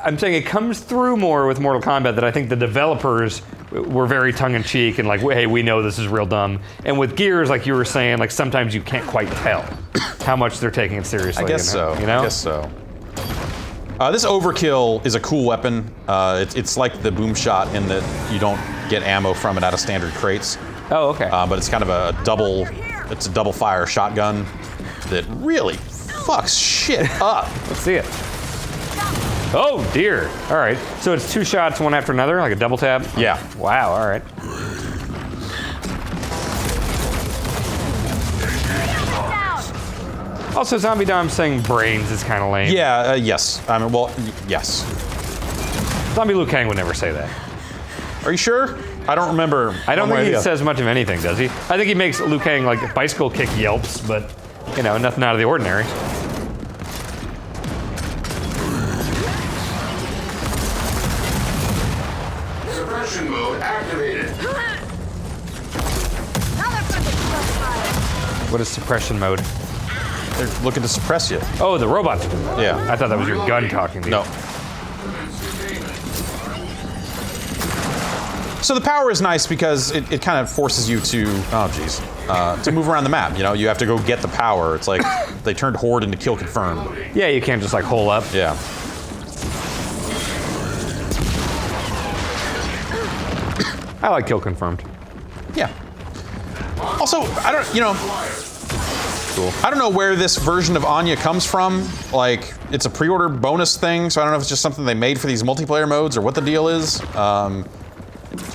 I'm saying it comes through more with Mortal Kombat that I think the developers were very tongue-in-cheek and like, hey, we know this is real dumb. And with Gears, like you were saying, like sometimes you can't quite tell how much they're taking it seriously. I guess so. You know? I guess so. This overkill is a cool weapon. It's like the boom shot in that you don't get ammo from it out of standard crates. Oh, okay. But it's kind of a double fire shotgun that really fucks shit up. Let's see it. Oh dear. All right. So it's two shots, one after another, like a double tap? Yeah. Wow, all right. Also, Zombie Dom saying brains is kind of lame. Yeah, yes. I mean, well, yes. Zombie Liu Kang would never say that. Are you sure? I don't remember. I don't one way think or he the other. says much of anything, does he? I think he makes Liu Kang like bicycle kick yelps, but you know, nothing out of the ordinary. Suppression mode activated. What is suppression mode? They're looking to suppress you. Oh, the robots. Yeah. I thought that was your gun talking to you. No. So the power is nice because it kind of forces you to, to move around the map. You know, you have to go get the power. It's like they turned Horde into kill confirmed. Yeah, you can't just like hole up. Yeah. I like kill confirmed. Yeah. Also, I don't know where this version of Anya comes from. Like, it's a pre-order bonus thing, so I don't know if it's just something they made for these multiplayer modes or what the deal is.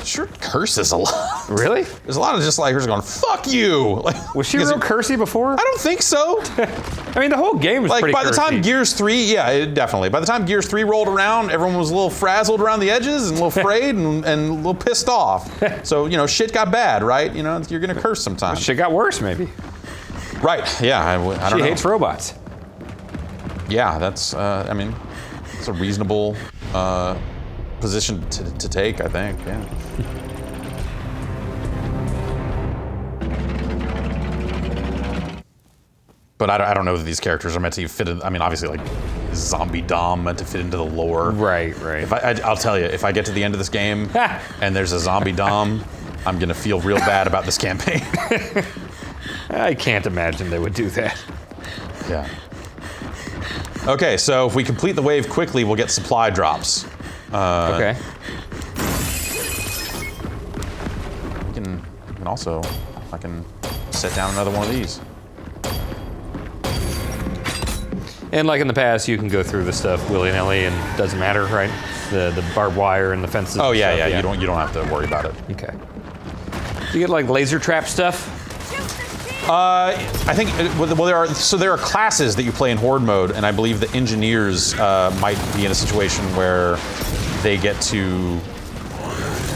Sure curses a lot. Really? There's a lot of just like her going, fuck you. Like, Was she real cursy before? I don't think so. I mean, the whole game was Like, pretty by the time cursy. Gears 3, definitely. By the time Gears 3 rolled around, everyone was a little frazzled around the edges and a little afraid and a little pissed off. So, you know, shit got bad, right? You know, you're gonna curse sometimes. Shit got worse, maybe. Right, yeah, I don't She know. hates robots. Yeah, that's, I mean, it's a reasonable position to take, I think, yeah. But I don't know that these characters are meant to fit in. I mean, obviously, like, Zombie Dom meant to fit into the lore. Right. If I'll tell you, if I get to the end of this game and there's a Zombie Dom, I'm gonna feel real bad about this campaign. I can't imagine they would do that. Yeah. Okay, so if we complete the wave quickly, we'll get supply drops. Okay. We can also, I can set down another one of these. And like in the past, you can go through the stuff willy-nilly and it doesn't matter, right? The barbed wire and the fences. Oh and yeah, stuff, yeah. You don't have to worry about it. Okay. Do you get like laser trap stuff? I think there are classes that you play in Horde mode, and I believe the engineers might be in a situation where they get to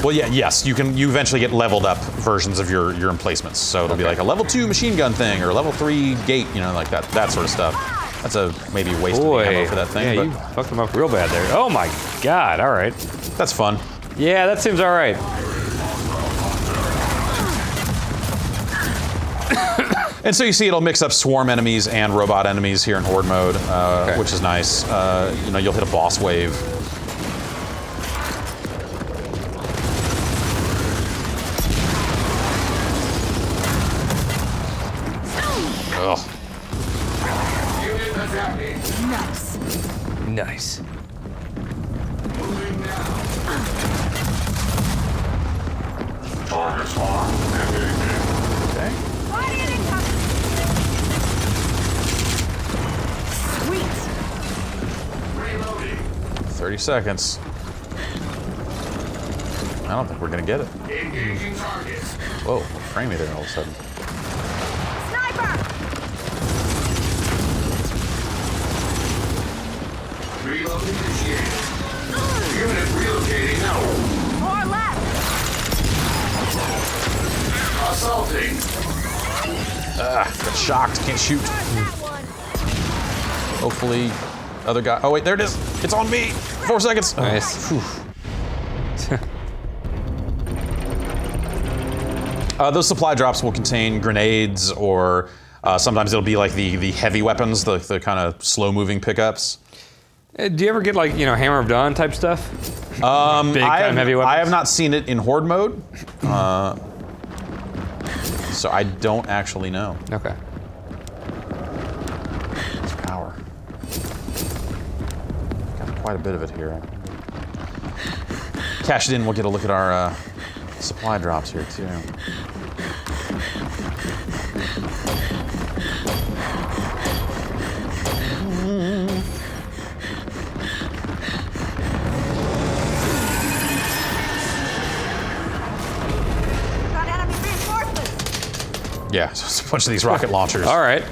Well, yeah, yes, you eventually get leveled up versions of your emplacements. So it'll be like a level 2 machine gun thing or a level 3 gate, you know, like that sort of stuff. That's a maybe waste of ammo for that thing. Yeah, but you fucked them up real bad there. Oh my god, all right. that's fun. Yeah, that seems all right. And so you see it'll mix up swarm enemies and robot enemies here in Horde mode, which is nice. You know, you'll hit a boss wave. Ugh. Nice. Target spawn. Okay. 30 seconds. I don't think we're gonna get it. Engaging targets. Whoa, frame me there all of a sudden. Reload initiated. Unit relocating now. More left. Assaulting. Got shocked, can't shoot. Hopefully, other guy. Oh wait, there it is. It's on me. 4 seconds. Nice. Those supply drops will contain grenades, or sometimes it'll be like the heavy weapons, the kind of slow-moving pickups. Do you ever get like, you know, Hammer of Dawn type stuff? Big time heavy weapons? I have not seen it in Horde mode, so I don't actually know. Okay. It's power. Got quite a bit of it here. Cash it in, we'll get a look at our supply drops here too. Got enemy reinforcements. Yeah, so it's a bunch of these rocket launchers. All right.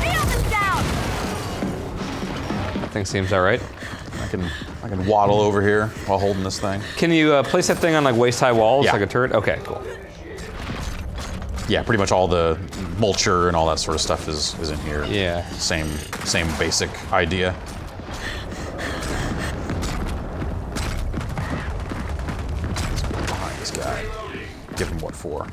Field is down. That thing seems all right. I can waddle over here while holding this thing. Can you place that thing on like waist-high walls, Yeah. like a turret? Okay, cool. Yeah, pretty much all the mulcher and all that sort of stuff is in here. Yeah. Same basic idea. Let's go behind this guy. Give him what for?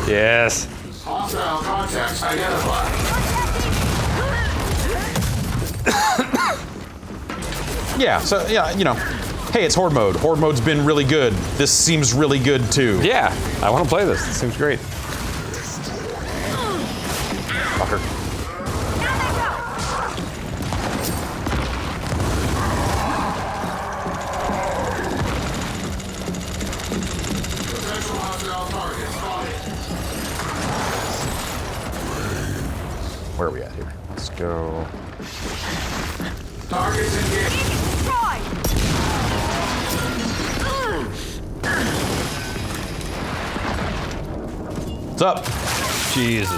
Yes. Hostile contacts identified. Yeah, so yeah, you know, hey, it's Horde mode. Horde mode's been really good. This seems really good too. Yeah, I want to play this. It seems great. Fucker. Potential hostile target spotted. Where are we at here? Let's go. Targets engaged. Destroyed. What's up? Jesus.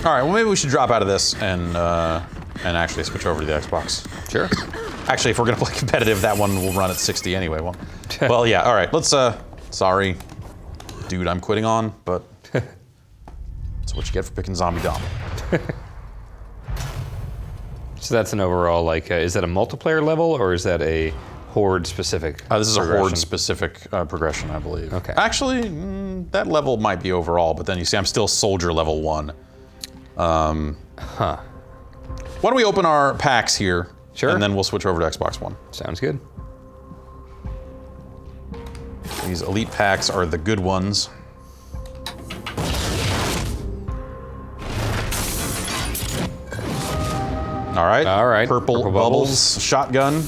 All right, well maybe we should drop out of this and actually switch over to the Xbox. Sure. Actually, if we're gonna play competitive, that one will run at 60 anyway. Well, yeah. All right, let's. Sorry, dude, I'm quitting on, but that's what you get for picking Zombie Dom. So that's an overall, like, is that a multiplayer level or is that a Horde specific? This is a progression? Horde specific progression, I believe. Okay. Actually, that level might be overall, but then you see, I'm still Soldier level 1. Why don't we open our packs here? Sure. And then we'll switch over to Xbox One. Sounds good. These elite packs are the good ones. All right. All right. Purple bubbles, shotgun.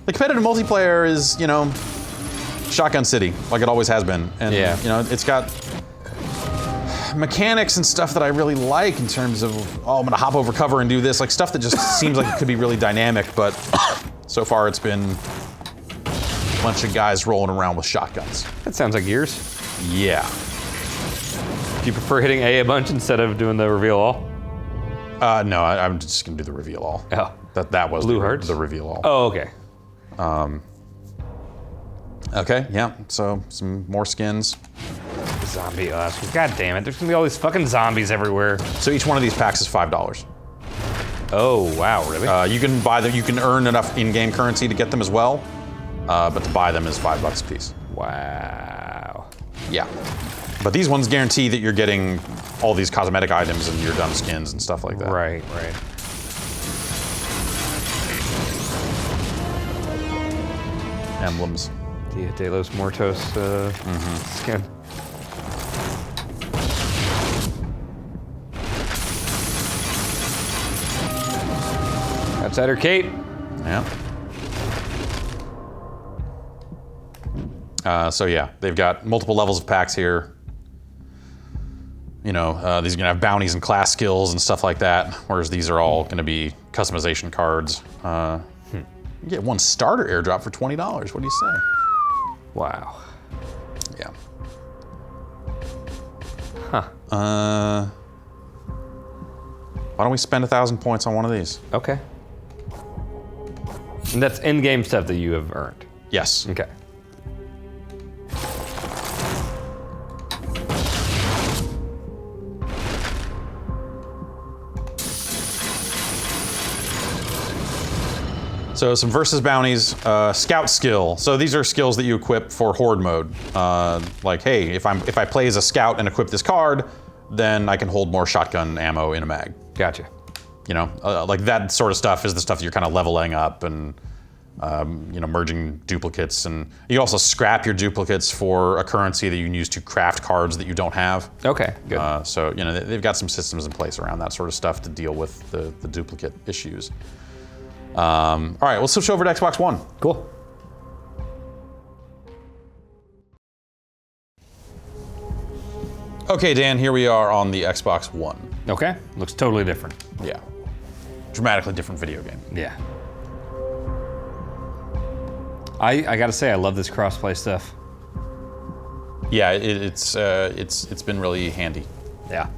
The competitive multiplayer is, you know, Shotgun City, like it always has been. And, Yeah. you know, it's got mechanics and stuff that I really like in terms of, oh, I'm gonna hop over cover and do this, like stuff that just seems like it could be really dynamic, but so far it's been a bunch of guys rolling around with shotguns. That sounds like Gears. Yeah. Do you prefer hitting A a bunch instead of doing the reveal all? No, I'm just gonna do the reveal all. Oh. That was Blue Hearts? the reveal all. Oh, okay. Okay, yeah, so some more skins. Zombie Oscars. God damn it, there's gonna be all these fucking zombies everywhere. So each one of these packs is $5. Oh, wow, really? You can buy them, you can earn enough in-game currency to get them as well, but to buy them is $5 a piece. Wow. Yeah. But these ones guarantee that you're getting all these cosmetic items and your done skins and stuff like that. Right, right. Emblems. Dia de los Muertos skin. Outsider Kate. Yeah. So yeah, they've got multiple levels of packs here. You know, these are gonna have bounties and class skills and stuff like that, whereas these are all gonna be customization cards. You get one starter airdrop for $20. What do you say? Wow. Yeah. Huh. Why don't we spend 1,000 points on one of these? Okay. And that's in-game stuff that you have earned. Yes. Okay. So some versus bounties, scout skill. So these are skills that you equip for Horde mode. Like, hey, if I play as a scout and equip this card, then I can hold more shotgun ammo in a mag. Gotcha. You know, like that sort of stuff is the stuff you're kind of leveling up and you know, merging duplicates, and you can also scrap your duplicates for a currency that you can use to craft cards that you don't have. Okay, good. So you know, they've got some systems in place around that sort of stuff to deal with the duplicate issues. All right, we'll switch over to Xbox One. Cool. Okay, Dan, here we are on the Xbox One. Okay, looks totally different. Yeah. Dramatically different video game. Yeah. I gotta say, I love this crossplay stuff. Yeah, it's been really handy. Yeah.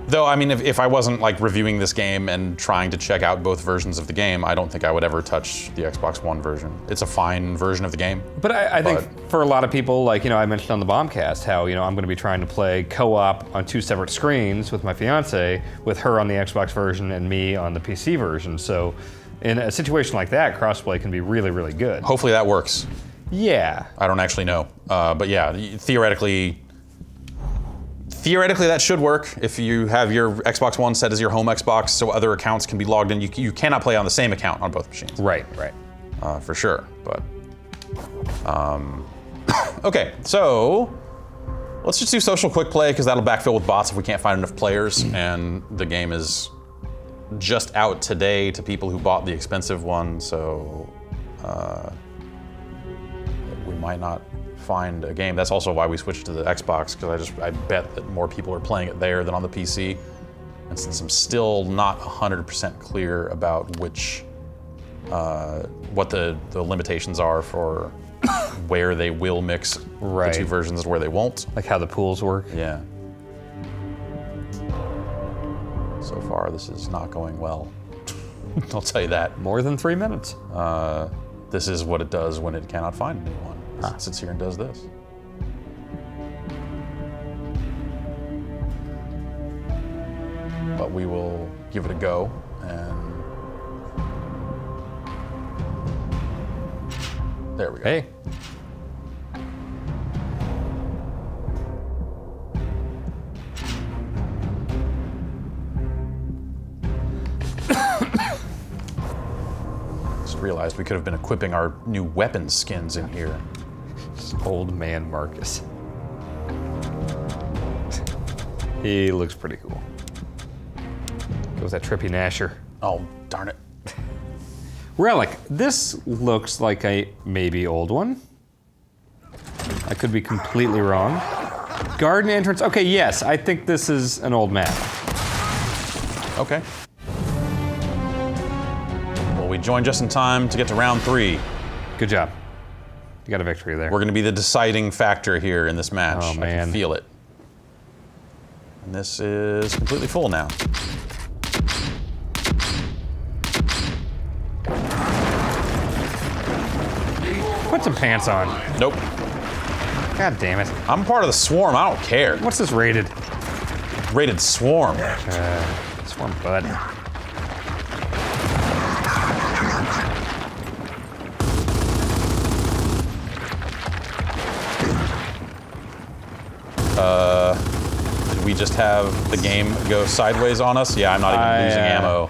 Though, I mean, if I wasn't like reviewing this game and trying to check out both versions of the game, I don't think I would ever touch the Xbox One version. It's a fine version of the game. But I think for a lot of people, like, you know, I mentioned on the Bombcast how, you know, I'm gonna be trying to play co-op on 2 separate screens with my fiance, with her on the Xbox version and me on the PC version. So in a situation like that, crossplay can be really, really good. Hopefully that works. Yeah. I don't actually know. But yeah, theoretically that should work if you have your Xbox One set as your home Xbox, so other accounts can be logged in. You cannot play on the same account on both machines. Right, right. For sure, but... okay, so let's just do social quick play, because that'll backfill with bots if we can't find enough players, and the game is just out today to people who bought the expensive one, so we might not find a game. That's also why we switched to the Xbox, because I bet that more people are playing it there than on the PC. And since I'm still not 100% clear about which, what the limitations are for where they will mix the two versions and where they won't. Like how the pools work. Yeah. So far, this is not going well. I'll tell you that. More than 3 minutes. This is what it does when it cannot find anyone. It sits here and does this. But we will give it a go, and there we go. Hey. Just realized we could have been equipping our new weapon skins in here. Old man Marcus. He looks pretty cool. was that trippy Nasher. Oh, darn it. Relic. This looks like a maybe old one. I could be completely wrong. Garden entrance. Okay, yes, I think this is an old map. Okay. Well, we joined just in time to get to round 3. Good job. You got a victory there. We're going to be the deciding factor here in this match. Oh, I man. can feel it. And this is completely full now. Put some pants on. Nope. God damn it. I'm part of the swarm. I don't care. What's this rated? Rated swarm. Swarm bud. Did we just have the game go sideways on us? Yeah, I'm not even losing ammo.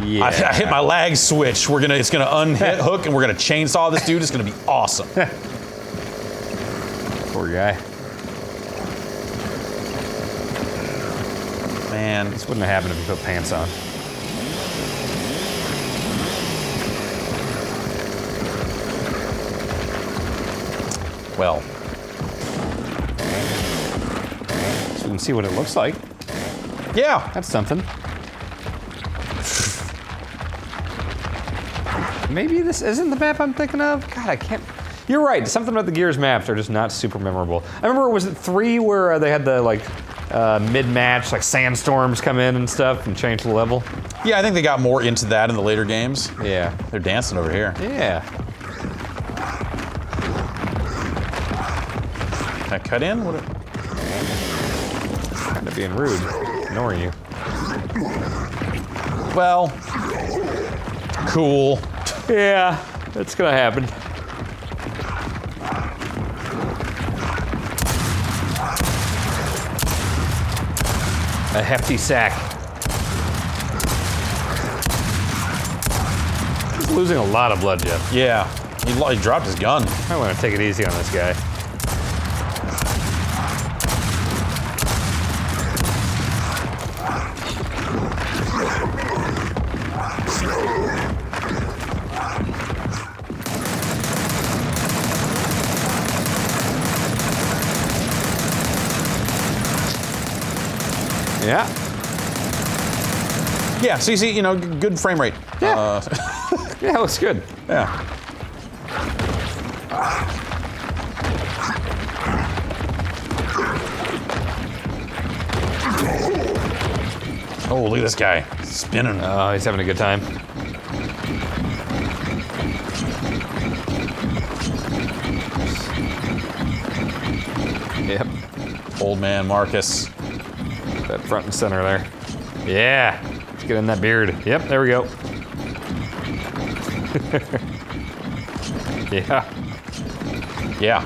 Yeah. I hit my lag switch. It's gonna unhook and we're gonna chainsaw this dude. It's gonna be awesome. Poor guy. Man, This wouldn't have happened if you put pants on. well, So we can see what it looks like. yeah. That's something. Maybe this isn't the map I'm thinking of? God, I can't. You're right. Something about the Gears maps are just not super memorable. I remember, was it 3 where they had the mid-match sandstorms come in and stuff and change the level? Yeah, I think they got more into that in the later games. Yeah. They're dancing over here. Yeah. Can I cut in? What? Kind of being rude. Ignoring you. Well, cool. Yeah, that's gonna happen. A hefty sack. He's losing a lot of blood, Jeff. Yeah, he dropped his gun. I want to take it easy on this guy. Yeah. Yeah, see, good frame rate. Yeah. Yeah, it looks good. Yeah. Oh, look at this guy. Spinning. Oh, he's having a good time. Yep. Old man Marcus. That front and center there. Yeah. Let's get in that beard. Yep, there we go. Yeah. Yeah.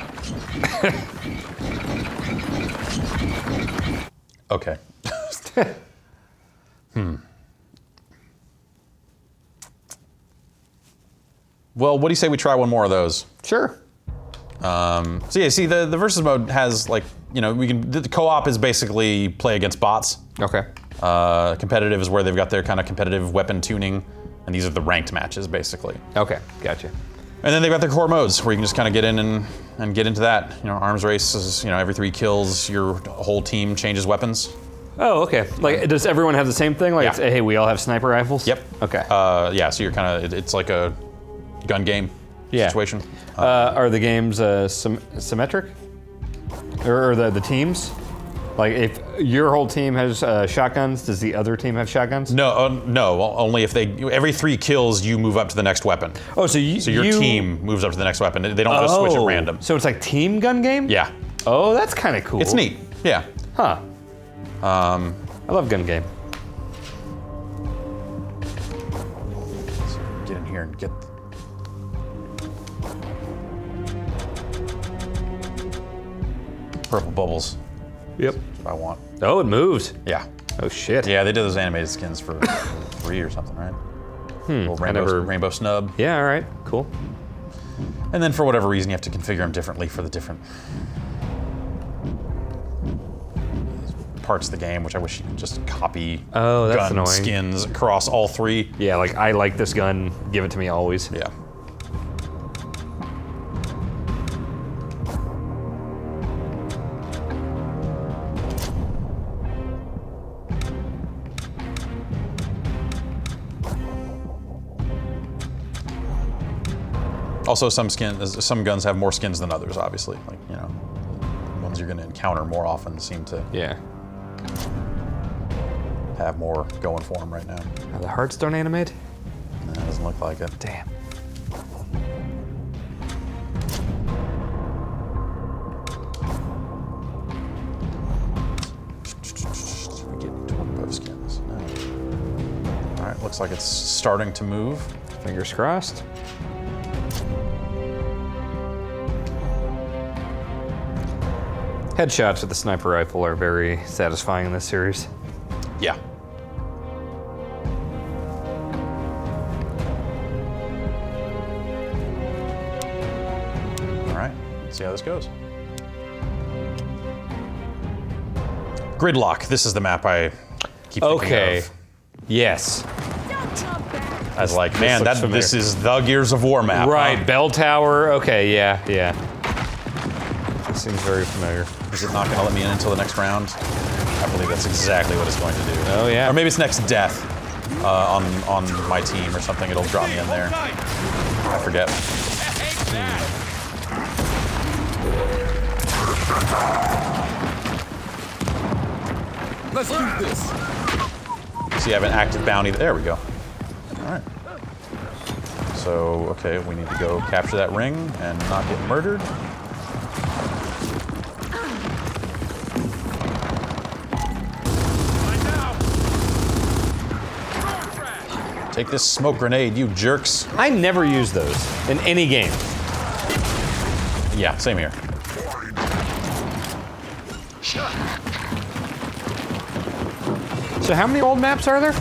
Okay. Well, what do you say we try one more of those? Sure. So yeah, see, the versus mode has the co-op is basically play against bots. Okay. Competitive is where they've got their kind of competitive weapon tuning, and these are the ranked matches basically. Okay, gotcha. And then they've got their core modes where you can just kind of get in and get into that. Arms race is every 3 kills your whole team changes weapons. Oh, okay. Does everyone have the same thing? Yeah. It's, hey, we all have sniper rifles? Yep. Okay. Yeah, so you're kind of it's like a gun game situation. Are the games symmetric? Or the teams? Like, if your whole team has shotguns, does the other team have shotguns? No, no. Only if every 3 kills, you move up to the next weapon. Oh, so your team moves up to the next weapon. They don't just switch at random. So it's like team gun game? Yeah. Oh, that's kind of cool. It's neat. Yeah. Huh. I love gun game. Get in here and get. Purple bubbles. Yep. That's what I want. Oh, it moves. Yeah. Oh, shit. Yeah, they did those animated skins for free or something, right? Little rainbow snub. Yeah, all right. Cool. And then for whatever reason, you have to configure them differently for the different parts of the game, which I wish you could just copy Oh, that's gun annoying. skins across all 3. Yeah, like I like this gun. Give it to me always. Yeah. Also, some guns have more skins than others, obviously. Like, you know, the ones you're going to encounter more often seem to Yeah. have more going for them right now. Are the hearts don't animate? No, it doesn't look like it. Damn. We get torpedo skins. No. All right, looks like it's starting to move. Fingers crossed. Headshots with the sniper rifle are very satisfying in this series. Yeah. All right, let's see how this goes. Gridlock. This is the map I keep thinking Okay. of. Yes. As like, man, looks familiar. this is the Gears of War map. Right, huh? bell tower. Okay, yeah. This seems very familiar. Is it not going to let me in until the next round? I believe that's exactly what it's going to do. Oh, yeah. Or maybe it's next death on my team or something. It'll drop me in there. I forget. Let's do this. So you have an active bounty. There we go. All right. So, okay, we need to go capture that ring and not get murdered. Take this smoke grenade, you jerks. I never use those in any game. Yeah, same here. So how many old maps are there?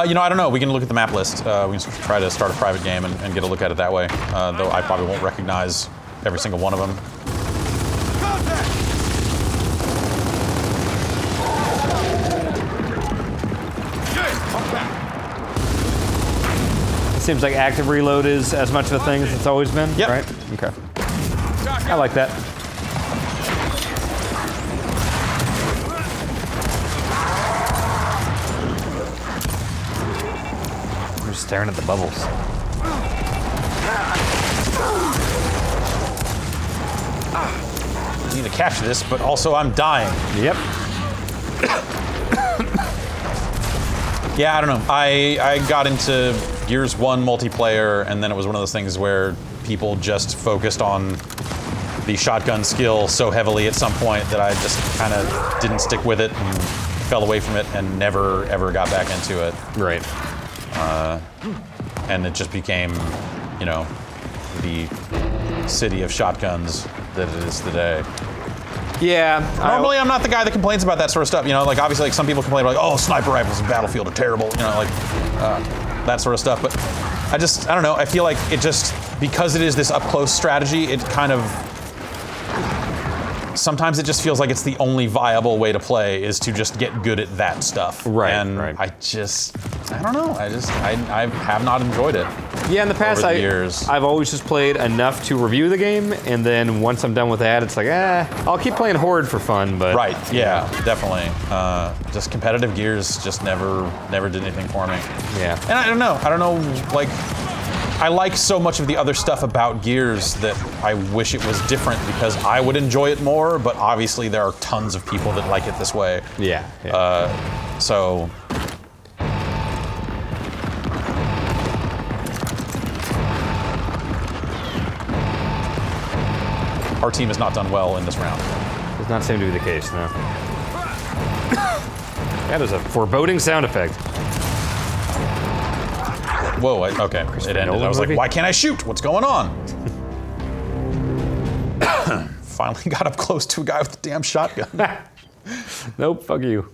You know, I don't know. We can look at the map list. We can try to start a private game and get a look at it that way. Though I probably won't recognize every single one of them. It seems like active reload is as much of a thing as it's always been. Yep. Right? Okay. I like that. I'm just staring at the bubbles. I need to capture this, but also I'm dying. Yep. Yeah, I don't know. I got into Gears 1 multiplayer, and then it was one of those things where people just focused on the shotgun skill so heavily at some point that I just kind of didn't stick with it and fell away from it and never, ever got back into it. Right. And it just became, you know, the city of shotguns that it is today. Yeah. Normally, I'm not the guy that complains about that sort of stuff. You know, like obviously, like some people complain about, like, oh, sniper rifles in Battlefield are terrible. You know, like that sort of stuff. But I don't know. I feel like it just, because it is this up close strategy, it kind of, sometimes it just feels like it's the only viable way to play is to just get good at that stuff. Right. And right. I don't know. I have not enjoyed it. Yeah, in the past, over the years. I've always just played enough to review the game, and then once I'm done with that, it's like, I'll keep playing Horde for fun, but... Right, yeah, definitely. Just competitive Gears just never did anything for me. Yeah. And I don't know, like, I like so much of the other stuff about Gears that I wish it was different because I would enjoy it more, but obviously there are tons of people that like it this way. Yeah. So... Our team has not done well in this round. Does not seem to be the case, no. That is a foreboding sound effect. Whoa, okay, it ended. Nolan I was movie? like, why can't I shoot? What's going on? Finally got up close to a guy with a damn shotgun. Nope, fuck you.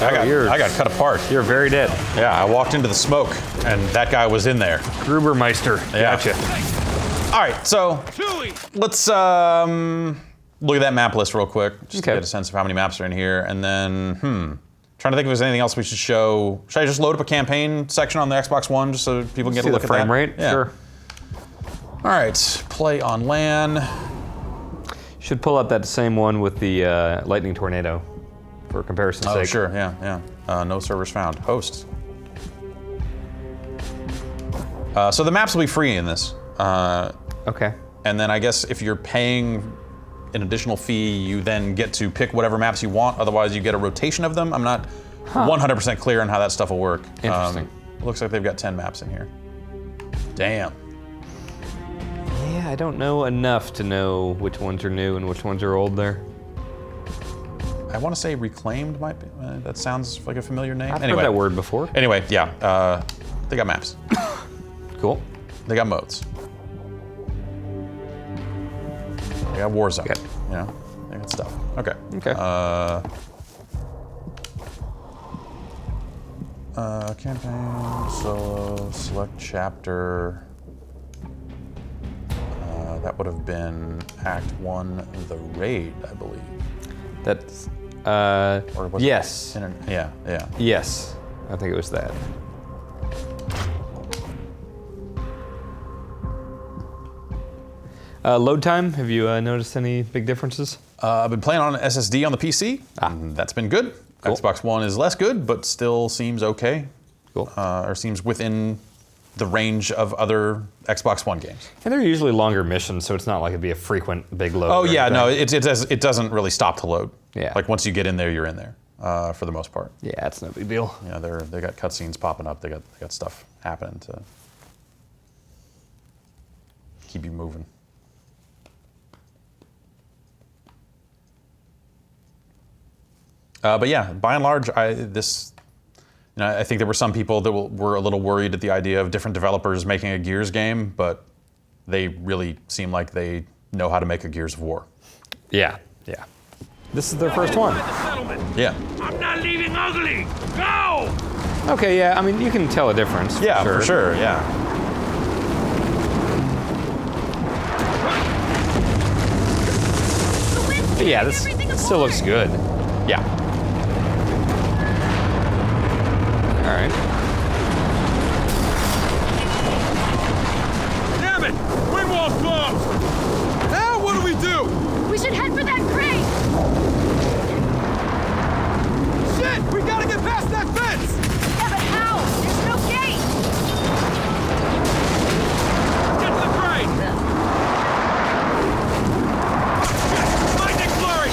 I got cut apart. You're very dead. Yeah, I walked into the smoke, and that guy was in there. Grubermeister. Yeah. Gotcha. All right, so let's look at that map list real quick, just to get a sense of how many maps are in here, and then, trying to think if there's anything else we should show. Should I just load up a campaign section on the Xbox One just so people can get a look at that? frame rate? Yeah. Sure. All right, play on LAN. Should pull up that same one with the lightning tornado for comparison's sake. Oh, sure, yeah. No servers found. Hosts. So the maps will be free in this. Okay. And then I guess if you're paying an additional fee, you then get to pick whatever maps you want. Otherwise, you get a rotation of them. I'm not 100% clear on how that stuff will work. Interesting. Looks like they've got 10 maps in here. Damn. Yeah, I don't know enough to know which ones are new and which ones are old there. I want to say Reclaimed might be. That sounds like a familiar name. I've Anyway. heard that word before. Anyway, yeah. They got maps. Cool. They got modes. They got Warzone. Okay. You know, they got stuff. Okay. Okay. Campaign, solo, select chapter. That would have been Act 1, The Raid, I believe. That's, Or was yes. it yeah. Yes. I think it was that. Load time, have you noticed any big differences? I've been playing on an SSD on the PC. And that's been good. Cool. Xbox One is less good, but still seems okay. Cool. Or seems within the range of other Xbox One games. And they're usually longer missions, so it's not like it'd be a frequent big load. Oh or yeah, anything. no, it doesn't really stop to load. Yeah. Like once you get in there, you're in there for the most part. Yeah, it's no big deal. Yeah, they got cutscenes popping up. They got stuff happening to keep you moving. But yeah, by and large, I think there were some people that were a little worried at the idea of different developers making a Gears game, but they really seem like they know how to make a Gears of War. Yeah. This is their first one. Yeah. I'm not leaving ugly. Go! Okay, yeah, I mean, you can tell a difference. Yeah, for sure, yeah. But yeah, this still looks good. Yeah. All right. Damn it! Wind wall's closed! Now what do we do? We should head for that crate! Shit! We gotta get past that fence! Yeah, but how? There's no gate! Get to the crate! Lightning flurry!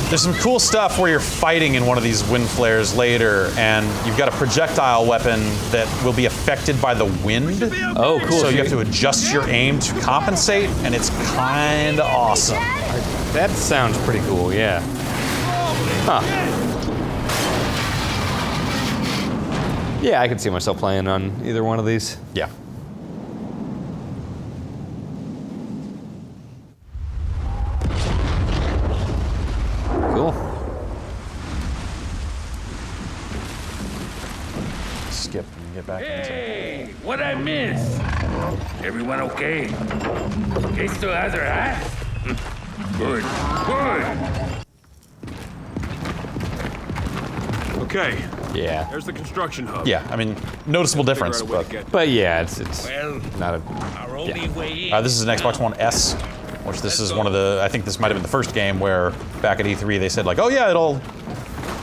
There's some cool stuff where you're fighting in one of these wind flares later, and you've got a projectile weapon that will be affected by the wind. Oh, cool. So you have to adjust your aim to compensate, and it's kind of awesome. That sounds pretty cool, yeah. Huh. Yeah, I could see myself playing on either one of these. Yeah. Cool. Skip and get back into. Hey, what I miss? Everyone okay? Kate still has her hat? Good. Okay, Yeah. there's the construction hub. Yeah, I mean, noticeable difference, Figure out a way but to get But yeah, it's Well, not a. our only way in. this is an Xbox One S, which this is one of the, I think this might have been the first game where back at E3 they said like, oh yeah, it'll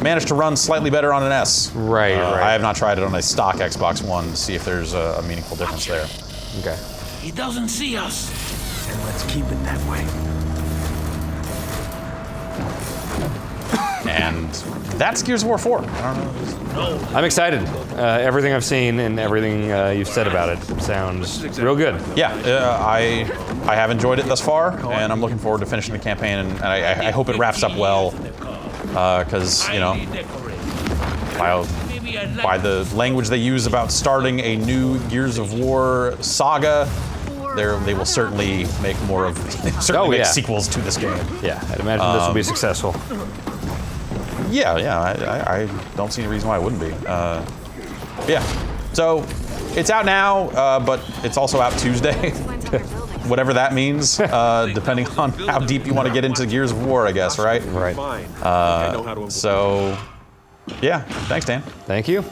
manage to run slightly better on an S. Right. I have not tried it on a stock Xbox One to see if there's a meaningful difference there. Okay. He doesn't see us. And let's keep it that way. And that's Gears of War 4. I don't know. I'm excited. Everything I've seen and everything you've said about it sounds real good. Yeah, I have enjoyed it thus far, and I'm looking forward to finishing the campaign, and I hope it wraps up well, because, you know, by the language they use about starting a new Gears of War saga, they will certainly make more of, make sequels to this game. Yeah, I'd imagine this will be successful. Yeah, I don't see any reason why it wouldn't be. Yeah, so it's out now, but it's also out Tuesday, whatever that means, depending on how deep you want to get into Gears of War, I guess, right? Right. Fine. I know how to So, yeah, thanks, Dan. Thank you.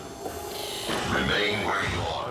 Remain where you are.